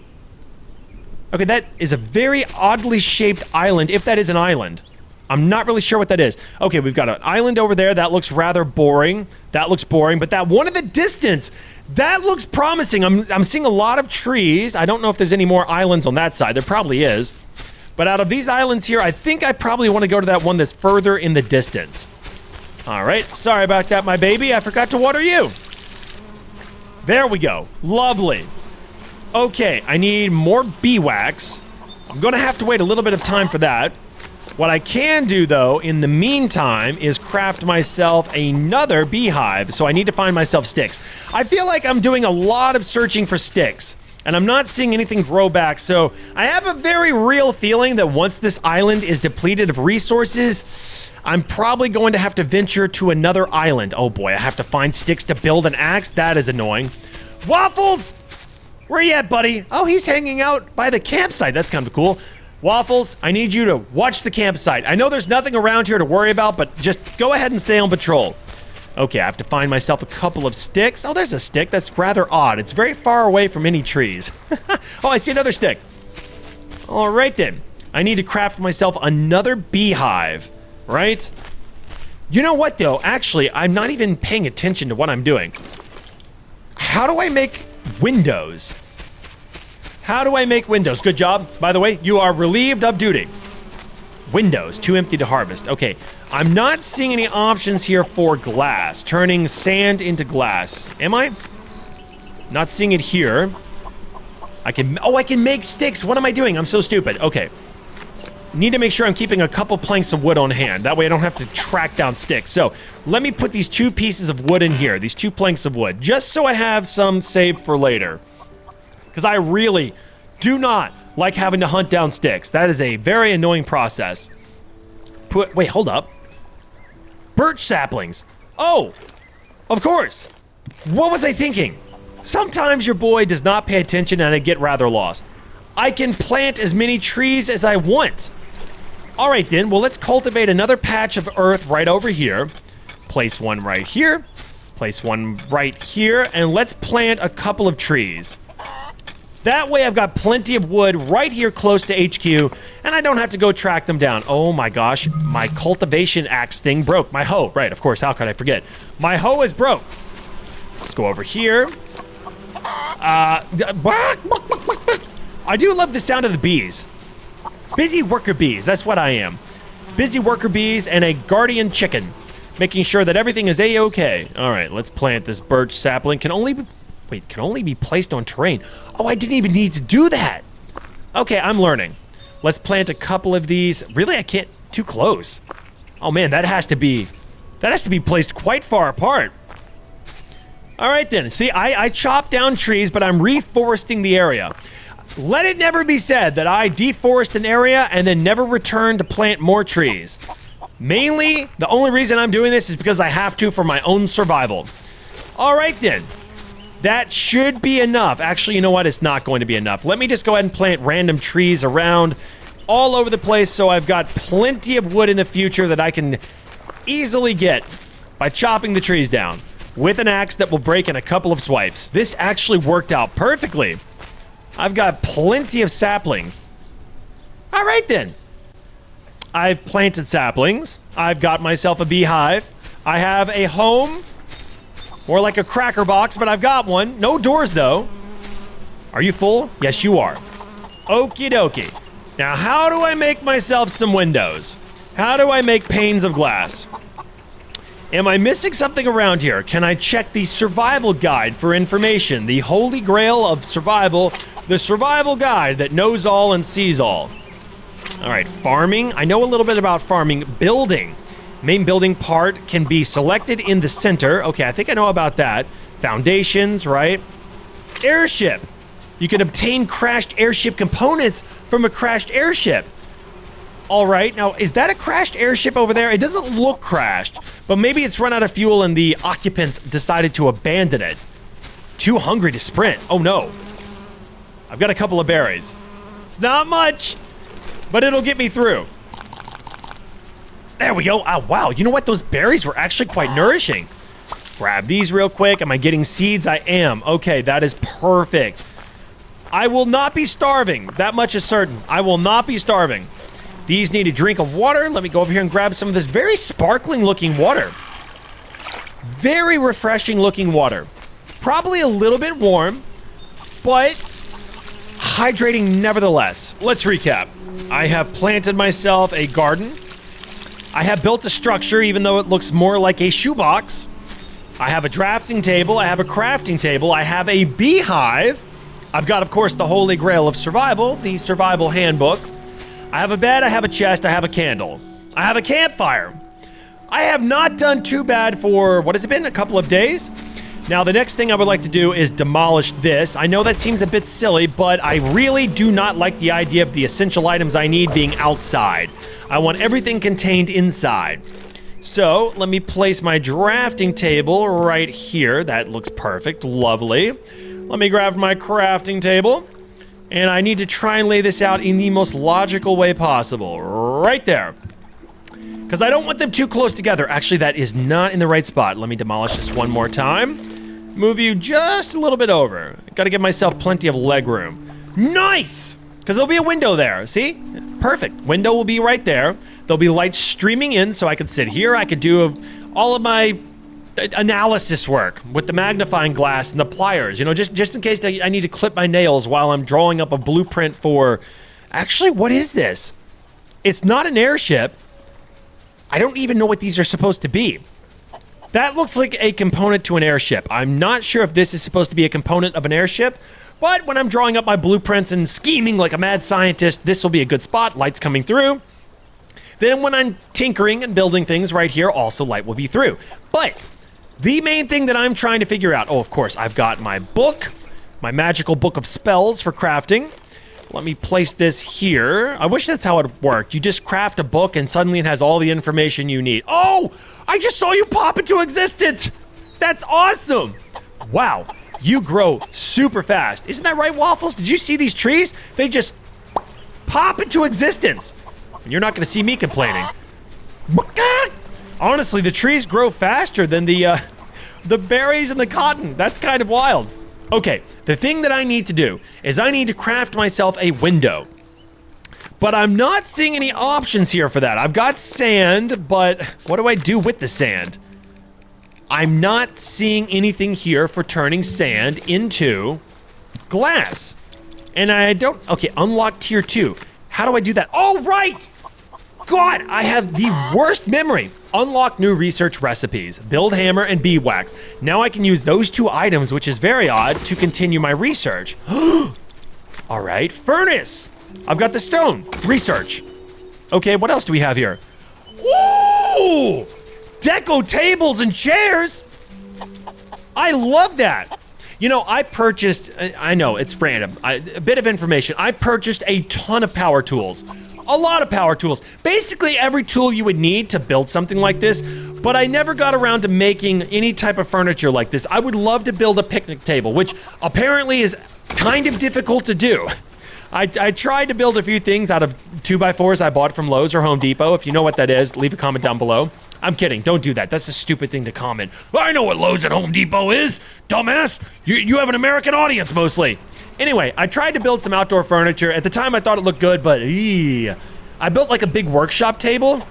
Okay, that is a very oddly shaped island, if that is an island. I'm not really sure what that is. Okay, we've got an island over there. That looks rather boring. That looks boring, but that one in the distance, that looks promising. I'm seeing a lot of trees. I don't know if there's any more islands on that side. There probably is. But out of these islands here, I think I probably want to go to that one that's further in the distance. All right, sorry about that, my baby. I forgot to water you. There we go. Lovely. Okay, I need more bee wax. I'm going to have to wait a little bit of time for that. What I can do, though, in the meantime, is craft myself another beehive. So I need to find myself sticks. I feel like I'm doing a lot of searching for sticks, and I'm not seeing anything grow back. So I have a very real feeling that once this island is depleted of resources, I'm probably going to have to venture to another island. Oh boy, I have to find sticks to build an axe. That is annoying. Waffles! Where you at, buddy? Oh, he's hanging out by the campsite. That's kind of cool. Waffles, I need you to watch the campsite. I know there's nothing around here to worry about, but just go ahead and stay on patrol. Okay, I have to find myself a couple of sticks. Oh, there's a stick. That's rather odd. It's very far away from any trees. Oh, I see another stick. All right, then. I need to craft myself another beehive, right? You know what, though? Actually, I'm not even paying attention to what I'm doing. How do I make windows? How do I make windows? Good job. By the way, you are relieved of duty. Windows, too empty to harvest. Okay, I'm not seeing any options here for glass. Turning sand into glass. Am I? Not seeing it here. I can make sticks. What am I doing? I'm so stupid. Okay. Need to make sure I'm keeping a couple planks of wood on hand. That way I don't have to track down sticks. So let me put these 2 pieces of wood in here. These 2 planks of wood. Just so I have some saved for later. Because I really do not like having to hunt down sticks. That is a very annoying process. Wait, hold up. Birch saplings. Oh, of course. What was I thinking? Sometimes your boy does not pay attention and I get rather lost. I can plant as many trees as I want. All right then, well, let's cultivate another patch of earth right over here. Place one right here. Place one right here. And let's plant a couple of trees. That way I've got plenty of wood right here close to HQ, and I don't have to go track them down. Oh my gosh, my cultivation axe thing broke. My hoe, right, of course, how could I forget? My hoe is broke. Let's go over here. I do love the sound of the bees. Busy worker bees, that's what I am. Busy worker bees and a guardian chicken, making sure that everything is a-okay. All right, let's plant this birch sapling. Can only be placed on terrain. Oh, I didn't even need to do that. Okay, I'm learning. Let's plant a couple of these. Really, I can't, too close. Oh man, that has to be placed quite far apart. All right then, see, I chop down trees, but I'm reforesting the area. Let it never be said that I deforest an area and then never return to plant more trees. Mainly, the only reason I'm doing this is because I have to for my own survival. All right then. That should be enough. Actually, you know what? It's not going to be enough. Let me just go ahead and plant random trees around all over the place so I've got plenty of wood in the future that I can easily get by chopping the trees down with an axe that will break in a couple of swipes. This actually worked out perfectly. I've got plenty of saplings. All right then. I've planted saplings. I've got myself a beehive. I have a home. More like a cracker box, but I've got one. No doors, though. Are you full? Yes, you are. Okie dokie. Now, how do I make myself some windows? How do I make panes of glass? Am I missing something around here? Can I check the survival guide for information? The holy grail of survival. The survival guide that knows all and sees all. All right, farming. I know a little bit about farming. Building. Main building part can be selected in the center. Okay, I think I know about that. Foundations, right? Airship. You can obtain crashed airship components from a crashed airship. All right, now, is that a crashed airship over there? It doesn't look crashed, but maybe it's run out of fuel and the occupants decided to abandon it. Too hungry to sprint. Oh, no. I've got a couple of berries. It's not much, but it'll get me through. There we go. Oh, wow. You know what? Those berries were actually quite nourishing. Grab these real quick. Am I getting seeds? I am. Okay, that is perfect. I will not be starving. That much is certain. I will not be starving. These need a drink of water. Let me go over here and grab some of this very sparkling looking water. Very refreshing looking water. Probably a little bit warm, but hydrating nevertheless. Let's recap. I have planted myself a garden. I have built a structure, even though it looks more like a shoebox. I have a drafting table. I have a crafting table. I have a beehive. I've got, of course, the holy grail of survival, the survival handbook. I have a bed. I have a chest. I have a candle. I have a campfire. I have not done too bad for, what has it been, a couple of days? Now, the next thing I would like to do is demolish this. I know that seems a bit silly, but I really do not like the idea of the essential items I need being outside. I want everything contained inside. So, let me place my drafting table right here. That looks perfect. Lovely. Let me grab my crafting table. And I need to try and lay this out in the most logical way possible. Right there. Because I don't want them too close together. Actually, that is not in the right spot. Let me demolish this one more time. Move you just a little bit over. Gotta give myself plenty of leg room. Nice! Because there'll be a window there, see? Perfect. Window will be right there. There'll be light streaming in, so I can sit here. I could do all of my analysis work with the magnifying glass and the pliers. You know, just in case I need to clip my nails while I'm drawing up a blueprint for... Actually, what is this? It's not an airship. I don't even know what these are supposed to be. That looks like a component to an airship. I'm not sure if this is supposed to be a component of an airship, but when I'm drawing up my blueprints and scheming like a mad scientist, this will be a good spot. Light's coming through. Then when I'm tinkering and building things right here, also light will be through. But the main thing that I'm trying to figure out, oh, of course, I've got my book, my magical book of spells for crafting. Let me place this here. I wish that's how it worked. You just craft a book and suddenly it has all the information you need. Oh, I just saw you pop into existence. That's awesome. Wow, you grow super fast. Isn't that right, Waffles? Did you see these trees? They just pop into existence. And you're not gonna see me complaining. Honestly, the trees grow faster than the berries and the cotton. That's kind of wild. Okay, the thing that I need to do is I need to craft myself a window. But I'm not seeing any options here for that. I've got sand, but what do I do with the sand? I'm not seeing anything here for turning sand into glass. And I don't... Okay, unlock tier 2. How do I do that? Oh, right! God, I have the worst memory. Unlock new research recipes, build hammer and beeswax. Now I can use those 2 items, which is very odd, to continue my research. All right, furnace. I've got the stone, research. Okay, what else do we have here? Ooh, deco tables and chairs. I love that. You know, I purchased, I know it's random, a bit of information. I purchased a ton of power tools. A lot of power tools. Basically every tool you would need to build something like this, but I never got around to making any type of furniture like this. I would love to build a picnic table, which apparently is kind of difficult to do. I tried to build a few things out of 2x4s I bought from Lowe's or Home Depot. If you know what that is, leave a comment down below. I'm kidding, don't do that. That's a stupid thing to comment. I know what Lowe's and Home Depot is, dumbass. You have an American audience mostly. Anyway, I tried to build some outdoor furniture. At the time, I thought it looked good, but I built like a big workshop table.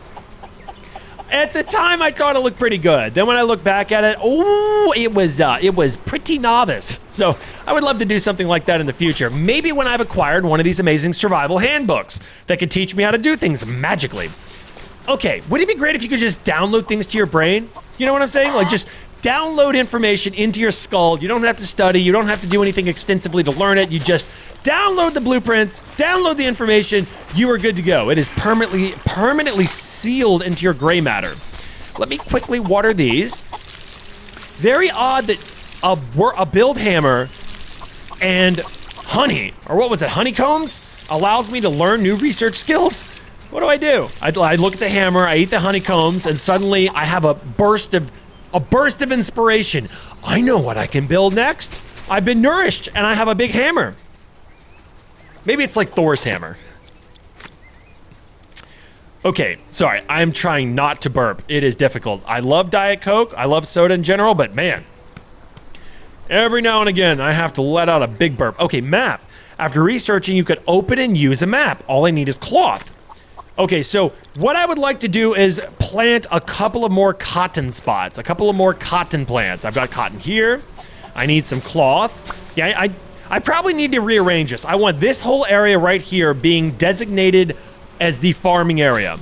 At the time, I thought it looked pretty good. Then when I look back at it, oh, it was pretty novice. So I would love to do something like that in the future. Maybe when I've acquired one of these amazing survival handbooks that could teach me how to do things magically. Okay, would it be great if you could just download things to your brain? You know what I'm saying? Like just download information into your skull. You don't have to study. You don't have to do anything extensively to learn it. You just download the blueprints, download the information. You are good to go. It is permanently sealed into your gray matter. Let me quickly water these. Very odd that a build hammer and honey, or what was it, honeycombs, allows me to learn new research skills. What do? I look at the hammer, I eat the honeycombs, and suddenly I have a burst of inspiration. I know what I can build next. I've been nourished and I have a big hammer. Maybe it's like Thor's hammer. Okay, sorry, I'm trying not to burp. It is difficult. I love Diet Coke, I love soda in general, but man, every now and again I have to let out a big burp. Okay, map. After researching, you could open and use a map. All I need is cloth. Okay, so what I would like to do is plant a couple of more cotton spots, a couple of more cotton plants. I've got cotton here. I need some cloth. Yeah, I probably need to rearrange this. I want this whole area right here being designated as the farming area.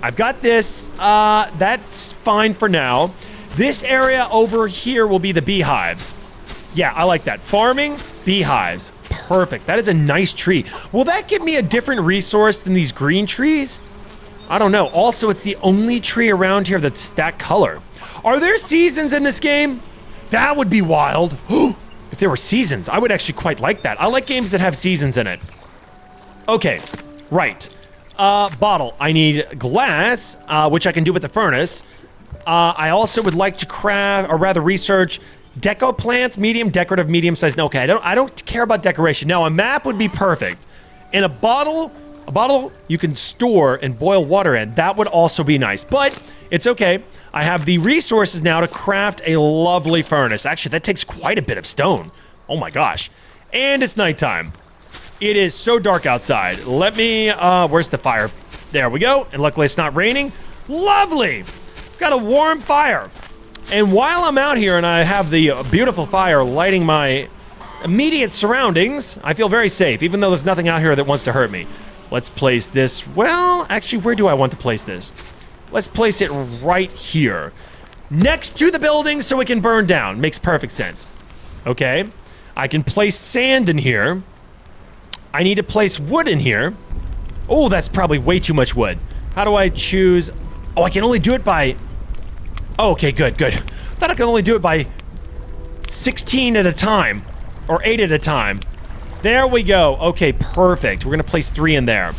I've got this, that's fine for now. This area over here will be the beehives. Yeah, I like that. Farming, beehives. Perfect. That is a nice tree. Will that give me a different resource than these green trees? I don't know. Also, it's the only tree around here that's that color. Are there seasons in this game? That would be wild. If there were seasons, I would actually quite like that. I like games that have seasons in it. Okay, right. Bottle. I need glass, which I can do with the furnace. I also would like to craft, or rather research, Deco plants, medium, decorative, medium size. No, okay, I don't care about decoration. No, a map would be perfect. And a bottle you can store and boil water in. That would also be nice, but it's okay. I have the resources now to craft a lovely furnace. Actually, that takes quite a bit of stone. Oh my gosh. And it's nighttime. It is so dark outside. Let me, where's the fire? There we go. And luckily it's not raining. Lovely. Got a warm fire. And while I'm out here and I have the beautiful fire lighting my immediate surroundings, I feel very safe, even though there's nothing out here that wants to hurt me. Let's place this, well, actually, where do I want to place this? Let's place it right here. Next to the building so it can burn down. Makes perfect sense. Okay. I can place sand in here. I need to place wood in here. Oh, that's probably way too much wood. How do I choose? Oh, I can only do it by... Oh, okay, good. I thought I could only do it by 16 at a time. Or 8 at a time. There we go. Okay, perfect. We're gonna place 3 in there.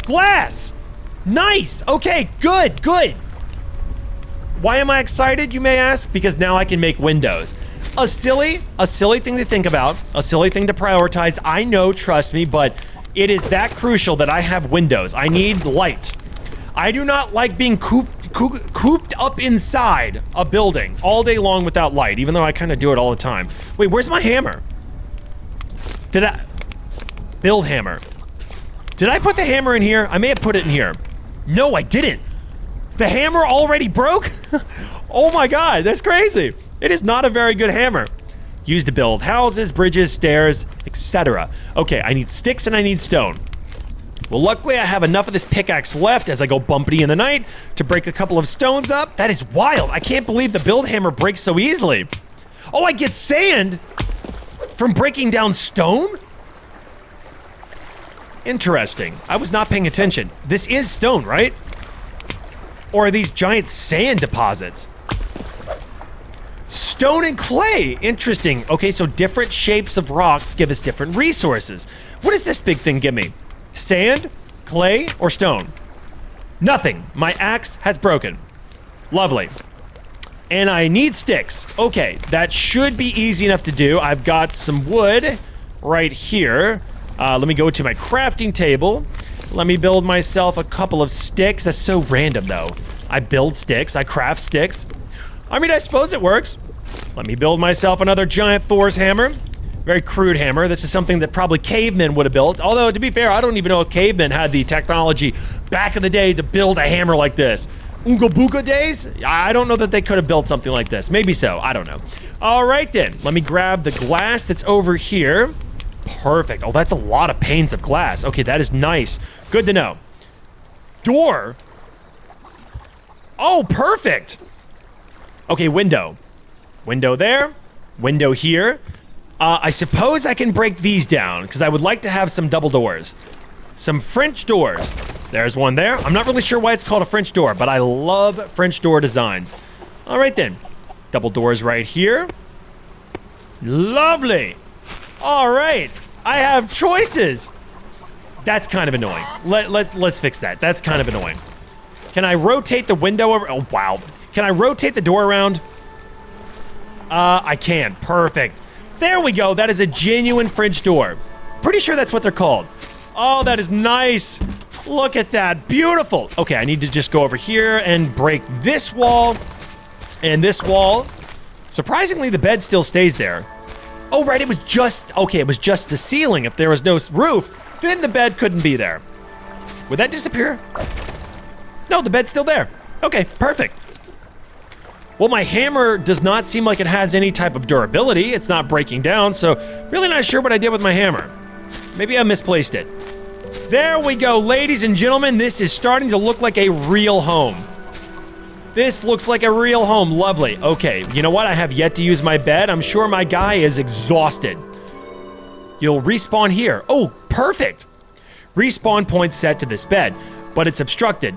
Glass! Nice! Okay, good. Why am I excited, you may ask? Because now I can make windows. A silly thing to think about, a silly thing to prioritize. I know, trust me, but it is that crucial that I have windows. I need light. I do not like being cooped up inside a building all day long without light, even though I kind of do it all the time. Wait, where's my hammer? Build hammer. Did I put the hammer in here? I may have put it in here. No, I didn't. The hammer already broke? Oh my God, that's crazy. It is not a very good hammer. Used to build houses, bridges, stairs, etc. Okay, I need sticks and I need stone. Well, luckily I have enough of this pickaxe left as I go bumpity in the night to break a couple of stones up. That is wild. I can't believe the build hammer breaks so easily. Oh, I get sand from breaking down stone? Interesting. I was not paying attention. This is stone, right? Or are these giant sand deposits? Stone and clay. Interesting. Okay, so different shapes of rocks give us different resources. What does this big thing give me? Sand, clay, or stone? Nothing. My axe has broken. Lovely. And I need sticks. Okay, that should be easy enough to do. I've got some wood right here. Let me go to my crafting table. Let me build myself a couple of sticks. That's so random, though. I build sticks. I craft sticks. I mean, I suppose it works. Let me build myself another giant Thor's hammer. Very crude hammer. This is something that probably cavemen would have built. Although, to be fair, I don't even know if cavemen had the technology back in the day to build a hammer like this. Oonga Booga days? I don't know that they could have built something like this. Maybe so. I don't know. All right, then. Let me grab the glass that's over here. Perfect. Oh, that's a lot of panes of glass. Okay, that is nice. Good to know. Door. Oh, perfect. Okay, window. Window there. Window here. I suppose I can break these down because I would like to have some double doors. Some French doors. There's one there. I'm not really sure why it's called a French door, but I love French door designs. All right, then. Double doors right here. Lovely. All right. I have choices. That's kind of annoying. Let's fix that. That's kind of annoying. Can I rotate the window over? Oh, wow. Can I rotate the door around? I can. Perfect. There we go. That is a genuine French door. Pretty sure that's what they're called. Oh, that is nice. Look at that. Beautiful. Okay, I need to just go over here and break this wall and this wall. Surprisingly, the bed still stays there. Oh, right. It was just the ceiling. If there was no roof, then the bed couldn't be there. Would that disappear? No, the bed's still there. Okay, perfect. Well, my hammer does not seem like it has any type of durability. It's not breaking down, so really not sure what I did with my hammer. Maybe I misplaced it. There we go, ladies and gentlemen. This is starting to look like a real home. This looks like a real home. Lovely. Okay, you know what? I have yet to use my bed. I'm sure my guy is exhausted. You'll respawn here. Oh, perfect. Respawn point set to this bed, but it's obstructed.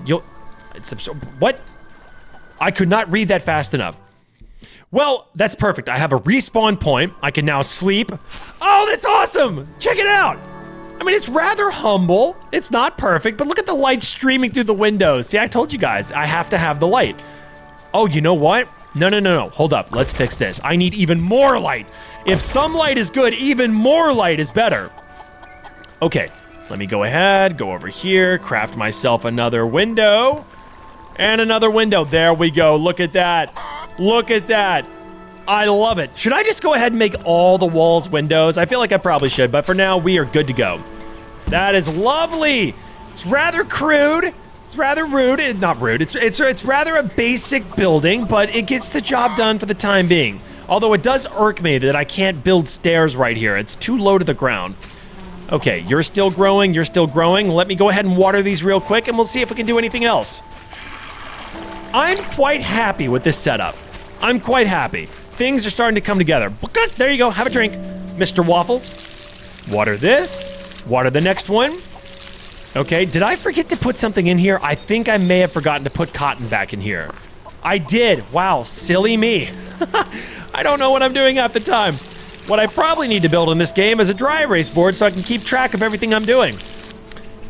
What? I could not read that fast enough. Well, that's perfect. I have a respawn point. I can now sleep. Oh, that's awesome. Check it out. I mean, it's rather humble. It's not perfect, but look at the light streaming through the windows. See, I told you guys, I have to have the light. Oh, you know what? No. Hold up. Let's fix this. I need even more light. If some light is good, even more light is better. Okay. Let me go ahead, go over here, craft myself another window. And another window. There we go. Look at that. Look at that. I love it. Should I just go ahead and make all the walls windows? I feel like I probably should, but for now, we are good to go. That is lovely. It's rather crude. It's rather rude. Not rude. It's rather a basic building, but it gets the job done for the time being. Although it does irk me that I can't build stairs right here. It's too low to the ground. Okay, you're still growing. You're still growing. Let me go ahead and water these real quick, and we'll see if we can do anything else. I'm quite happy with this setup. I'm quite happy. Things are starting to come together. There you go. Have a drink, Mr. Waffles. Water this. Water the next one. Okay, did I forget to put something in here? I think I may have forgotten to put cotton back in here. I did. Wow, silly me. I don't know what I'm doing half the time. What I probably need to build in this game is a dry erase board so I can keep track of everything I'm doing.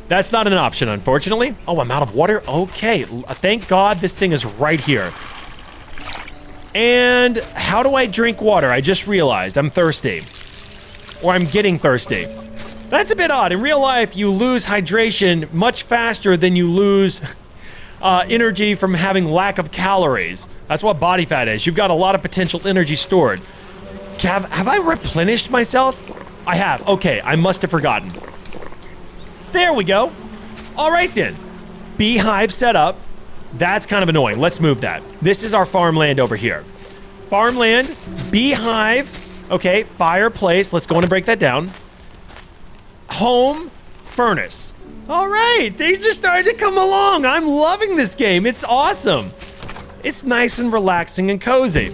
That's not an option, unfortunately. Oh, I'm out of water? Okay, thank God this thing is right here. And how do I drink water? I just realized I'm thirsty. Or I'm getting thirsty. That's a bit odd. In real life, you lose hydration much faster than you lose energy from having lack of calories. That's what body fat is. You've got a lot of potential energy stored. Have I replenished myself? I have. Okay, I must have forgotten. There we go. All right then. Beehive set up. That's kind of annoying. Let's move that. This is our farmland over here. Farmland, beehive. Okay, fireplace. Let's go in and break that down. Home, furnace. All right, things are starting to come along. I'm loving this game. It's awesome. It's nice and relaxing and cozy.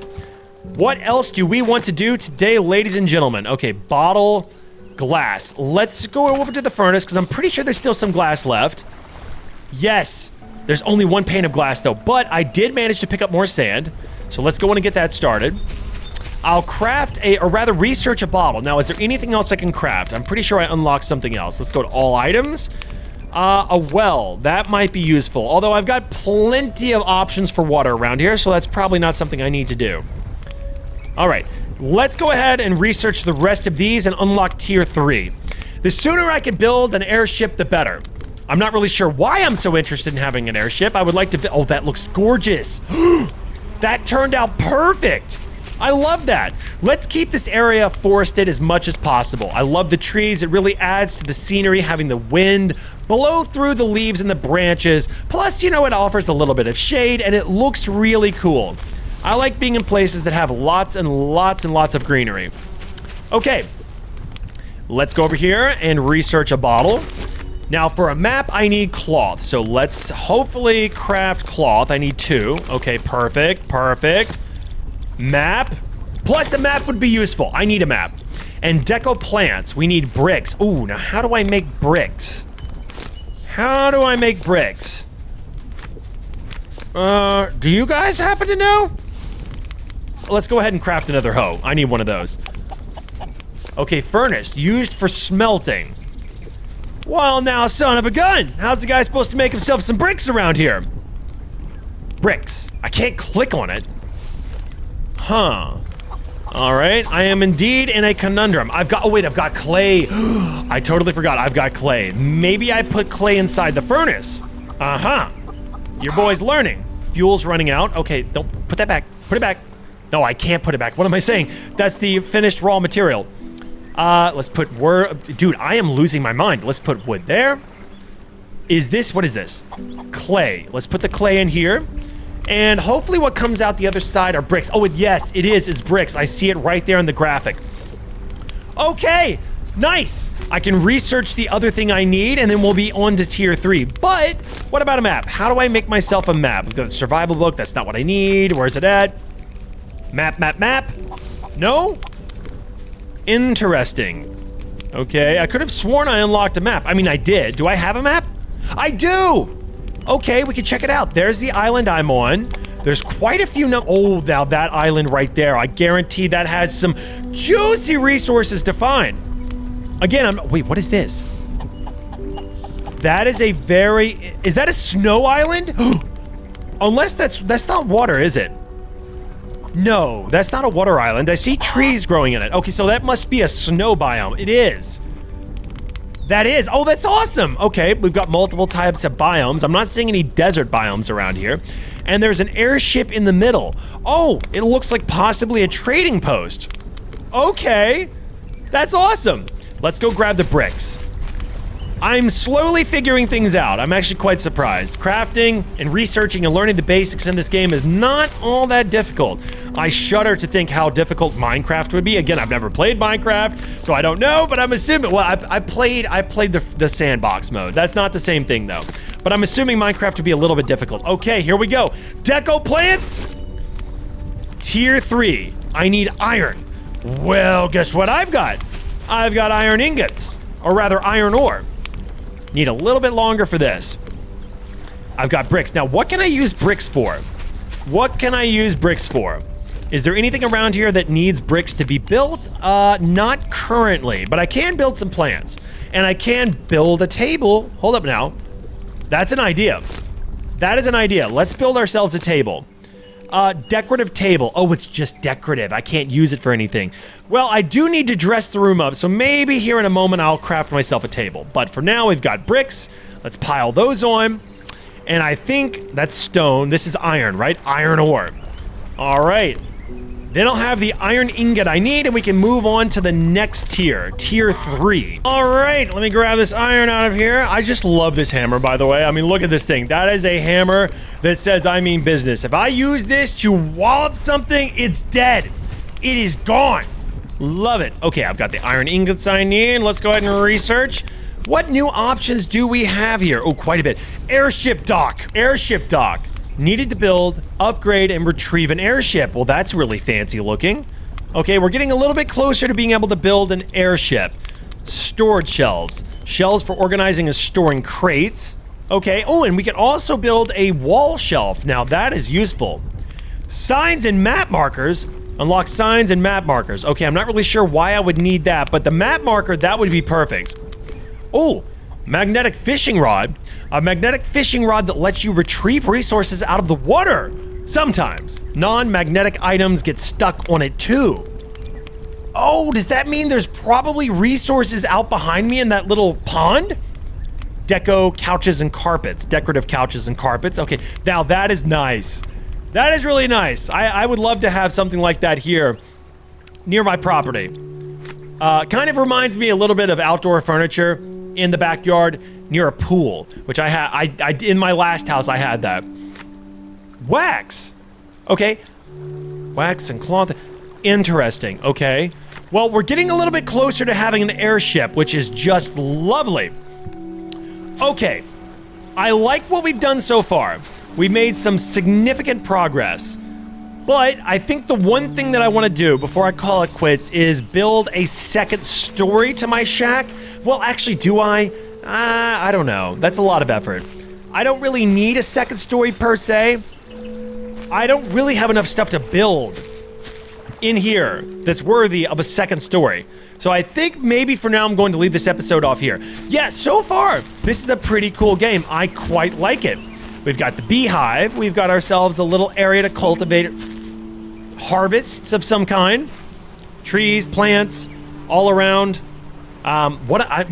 What else do we want to do today, ladies and gentlemen? Okay, bottle, glass. Let's go over to the furnace because I'm pretty sure there's still some glass left. Yes, there's only one pane of glass though, but I did manage to pick up more sand. So let's go in and get that started. I'll craft or rather research a bottle. Now, is there anything else I can craft? I'm pretty sure I unlocked something else. Let's go to all items. A well, that might be useful. Although I've got plenty of options for water around here, so that's probably not something I need to do. All right, let's go ahead and research the rest of these and unlock tier 3. The sooner I can build an airship, the better. I'm not really sure why I'm so interested in having an airship. I would like to, oh, that looks gorgeous. That turned out perfect. I love that. Let's keep this area forested as much as possible. I love the trees. It really adds to the scenery, having the wind blow through the leaves and the branches. Plus, you know, it offers a little bit of shade and it looks really cool. I like being in places that have lots and lots and lots of greenery. Okay, let's go over here and research a bottle. Now for a map, I need cloth. So let's hopefully craft cloth. I need 2. Okay, perfect, perfect. Map, plus a map would be useful. I need a map. And deco plants, we need bricks. Ooh, now how do I make bricks? How do I make bricks? Do you guys happen to know? Let's go ahead and craft another hoe. I need one of those. Okay, furnace, used for smelting. Well, now, son of a gun. How's the guy supposed to make himself some bricks around here? Bricks. I can't click on it. Huh. All right, I am indeed in a conundrum. I've got clay. I totally forgot I've got clay. Maybe I put clay inside the furnace. Uh-huh. Your boy's learning. Fuel's running out. Okay, don't put that back. Put it back. No, I can't put it back. What am I saying? That's the finished raw material. Let's put dude, I am losing my mind. Let's put wood there. What is this? Clay. Let's put the clay in here. And hopefully what comes out the other side are bricks. Oh, yes, it is. It's bricks. I see it right there in the graphic. Okay, nice. I can research the other thing I need, and then we'll be on to tier 3. But what about a map? How do I make myself a map? We've got the survival book. That's not what I need. Where's it at? Map, map, map. No? Interesting. Okay, I could have sworn I unlocked a map. I mean, I did. Do I have a map? I do! Okay, we can check it out. There's the island I'm on. There's quite a few oh, now that island right there. I guarantee that has some juicy resources to find. Again, wait, what is this? That is is that a snow island? Unless that's not water, is it? No, that's not a water island. I see trees growing in it. Okay, so that must be a snow biome. It is. That is. Oh, that's awesome. Okay, we've got multiple types of biomes. I'm not seeing any desert biomes around here. And there's an airship in the middle. Oh, it looks like possibly a trading post. Okay, that's awesome. Let's go grab the bricks. I'm slowly figuring things out. I'm actually quite surprised. Crafting and researching and learning the basics in this game is not all that difficult. I shudder to think how difficult Minecraft would be. Again, I've never played Minecraft, so I don't know, but I'm assuming, well, I played the sandbox mode. That's not the same thing though. But I'm assuming Minecraft would be a little bit difficult. Okay, here we go. Deco plants, tier 3. I need iron. Well, guess what I've got? I've got iron ingots, or rather iron ore. Need a little bit longer for this. I've got bricks. Now, what can I use bricks for? What can I use bricks for? Is there anything around here that needs bricks to be built? Not currently, but I can build some plants. And I can build a table. Hold up now. That's an idea. That is an idea. Let's build ourselves a table. Decorative table. Oh, it's just decorative. I can't use it for anything. Well, I do need to dress the room up, so maybe here in a moment I'll craft myself a table. But for now, we've got bricks. Let's pile those on. And I think that's stone. This is iron, right? Iron ore. All right. Then I'll have the iron ingot I need, and we can move on to the next tier, tier 3. All right, let me grab this iron out of here. I just love this hammer, by the way. I mean, look at this thing. That is a hammer that says I mean business. If I use this to wallop something, it's dead. It is gone. Love it. Okay, I've got the iron ingots I need. Let's go ahead and research. What new options do we have here? Oh, quite a bit. Airship dock. Airship dock. Needed to build, upgrade, and retrieve an airship. Well, that's really fancy looking. Okay, we're getting a little bit closer to being able to build an airship. Storage shelves. Shelves for organizing and storing crates. Okay, oh, and we can also build a wall shelf. Now, that is useful. Signs and map markers. Unlock signs and map markers. Okay, I'm not really sure why I would need that, but the map marker, that would be perfect. Oh, magnetic fishing rod. A magnetic fishing rod that lets you retrieve resources out of the water. Sometimes. Non-magnetic items get stuck on it too. Oh, does that mean there's probably resources out behind me in that little pond? Deco couches and carpets. Decorative couches and carpets. Okay, now that is nice. That is really nice. I would love to have something like that here near my property. Kind of reminds me a little bit of outdoor furniture in the backyard near a pool, which I had. In my last house, I had that. Wax. Okay. Wax and cloth. Interesting. Okay. Well, we're getting a little bit closer to having an airship, which is just lovely. Okay. I like what we've done so far. We've made some significant progress. But I think the one thing that I want to do before I call it quits is build a second story to my shack. Well, actually, do I? I don't know. That's a lot of effort. I don't really need a second story per se. I don't really have enough stuff to build in here that's worthy of a second story. So I think maybe for now I'm going to leave this episode off here. Yeah, so far, this is a pretty cool game. I quite like it. We've got the beehive. We've got ourselves a little area to cultivate harvests of some kind. Trees, plants, all around.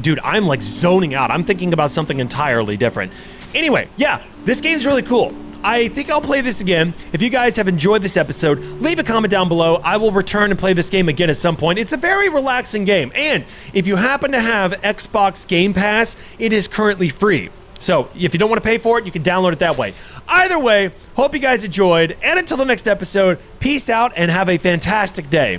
Dude, I'm like zoning out. I'm thinking about something entirely different. Anyway, yeah, this game's really cool. I think I'll play this again. If you guys have enjoyed this episode, leave a comment down below. I will return and play this game again at some point. It's a very relaxing game. And if you happen to have Xbox Game Pass, it is currently free. So if you don't want to pay for it, you can download it that way. Either way, hope you guys enjoyed. And until the next episode, peace out and have a fantastic day.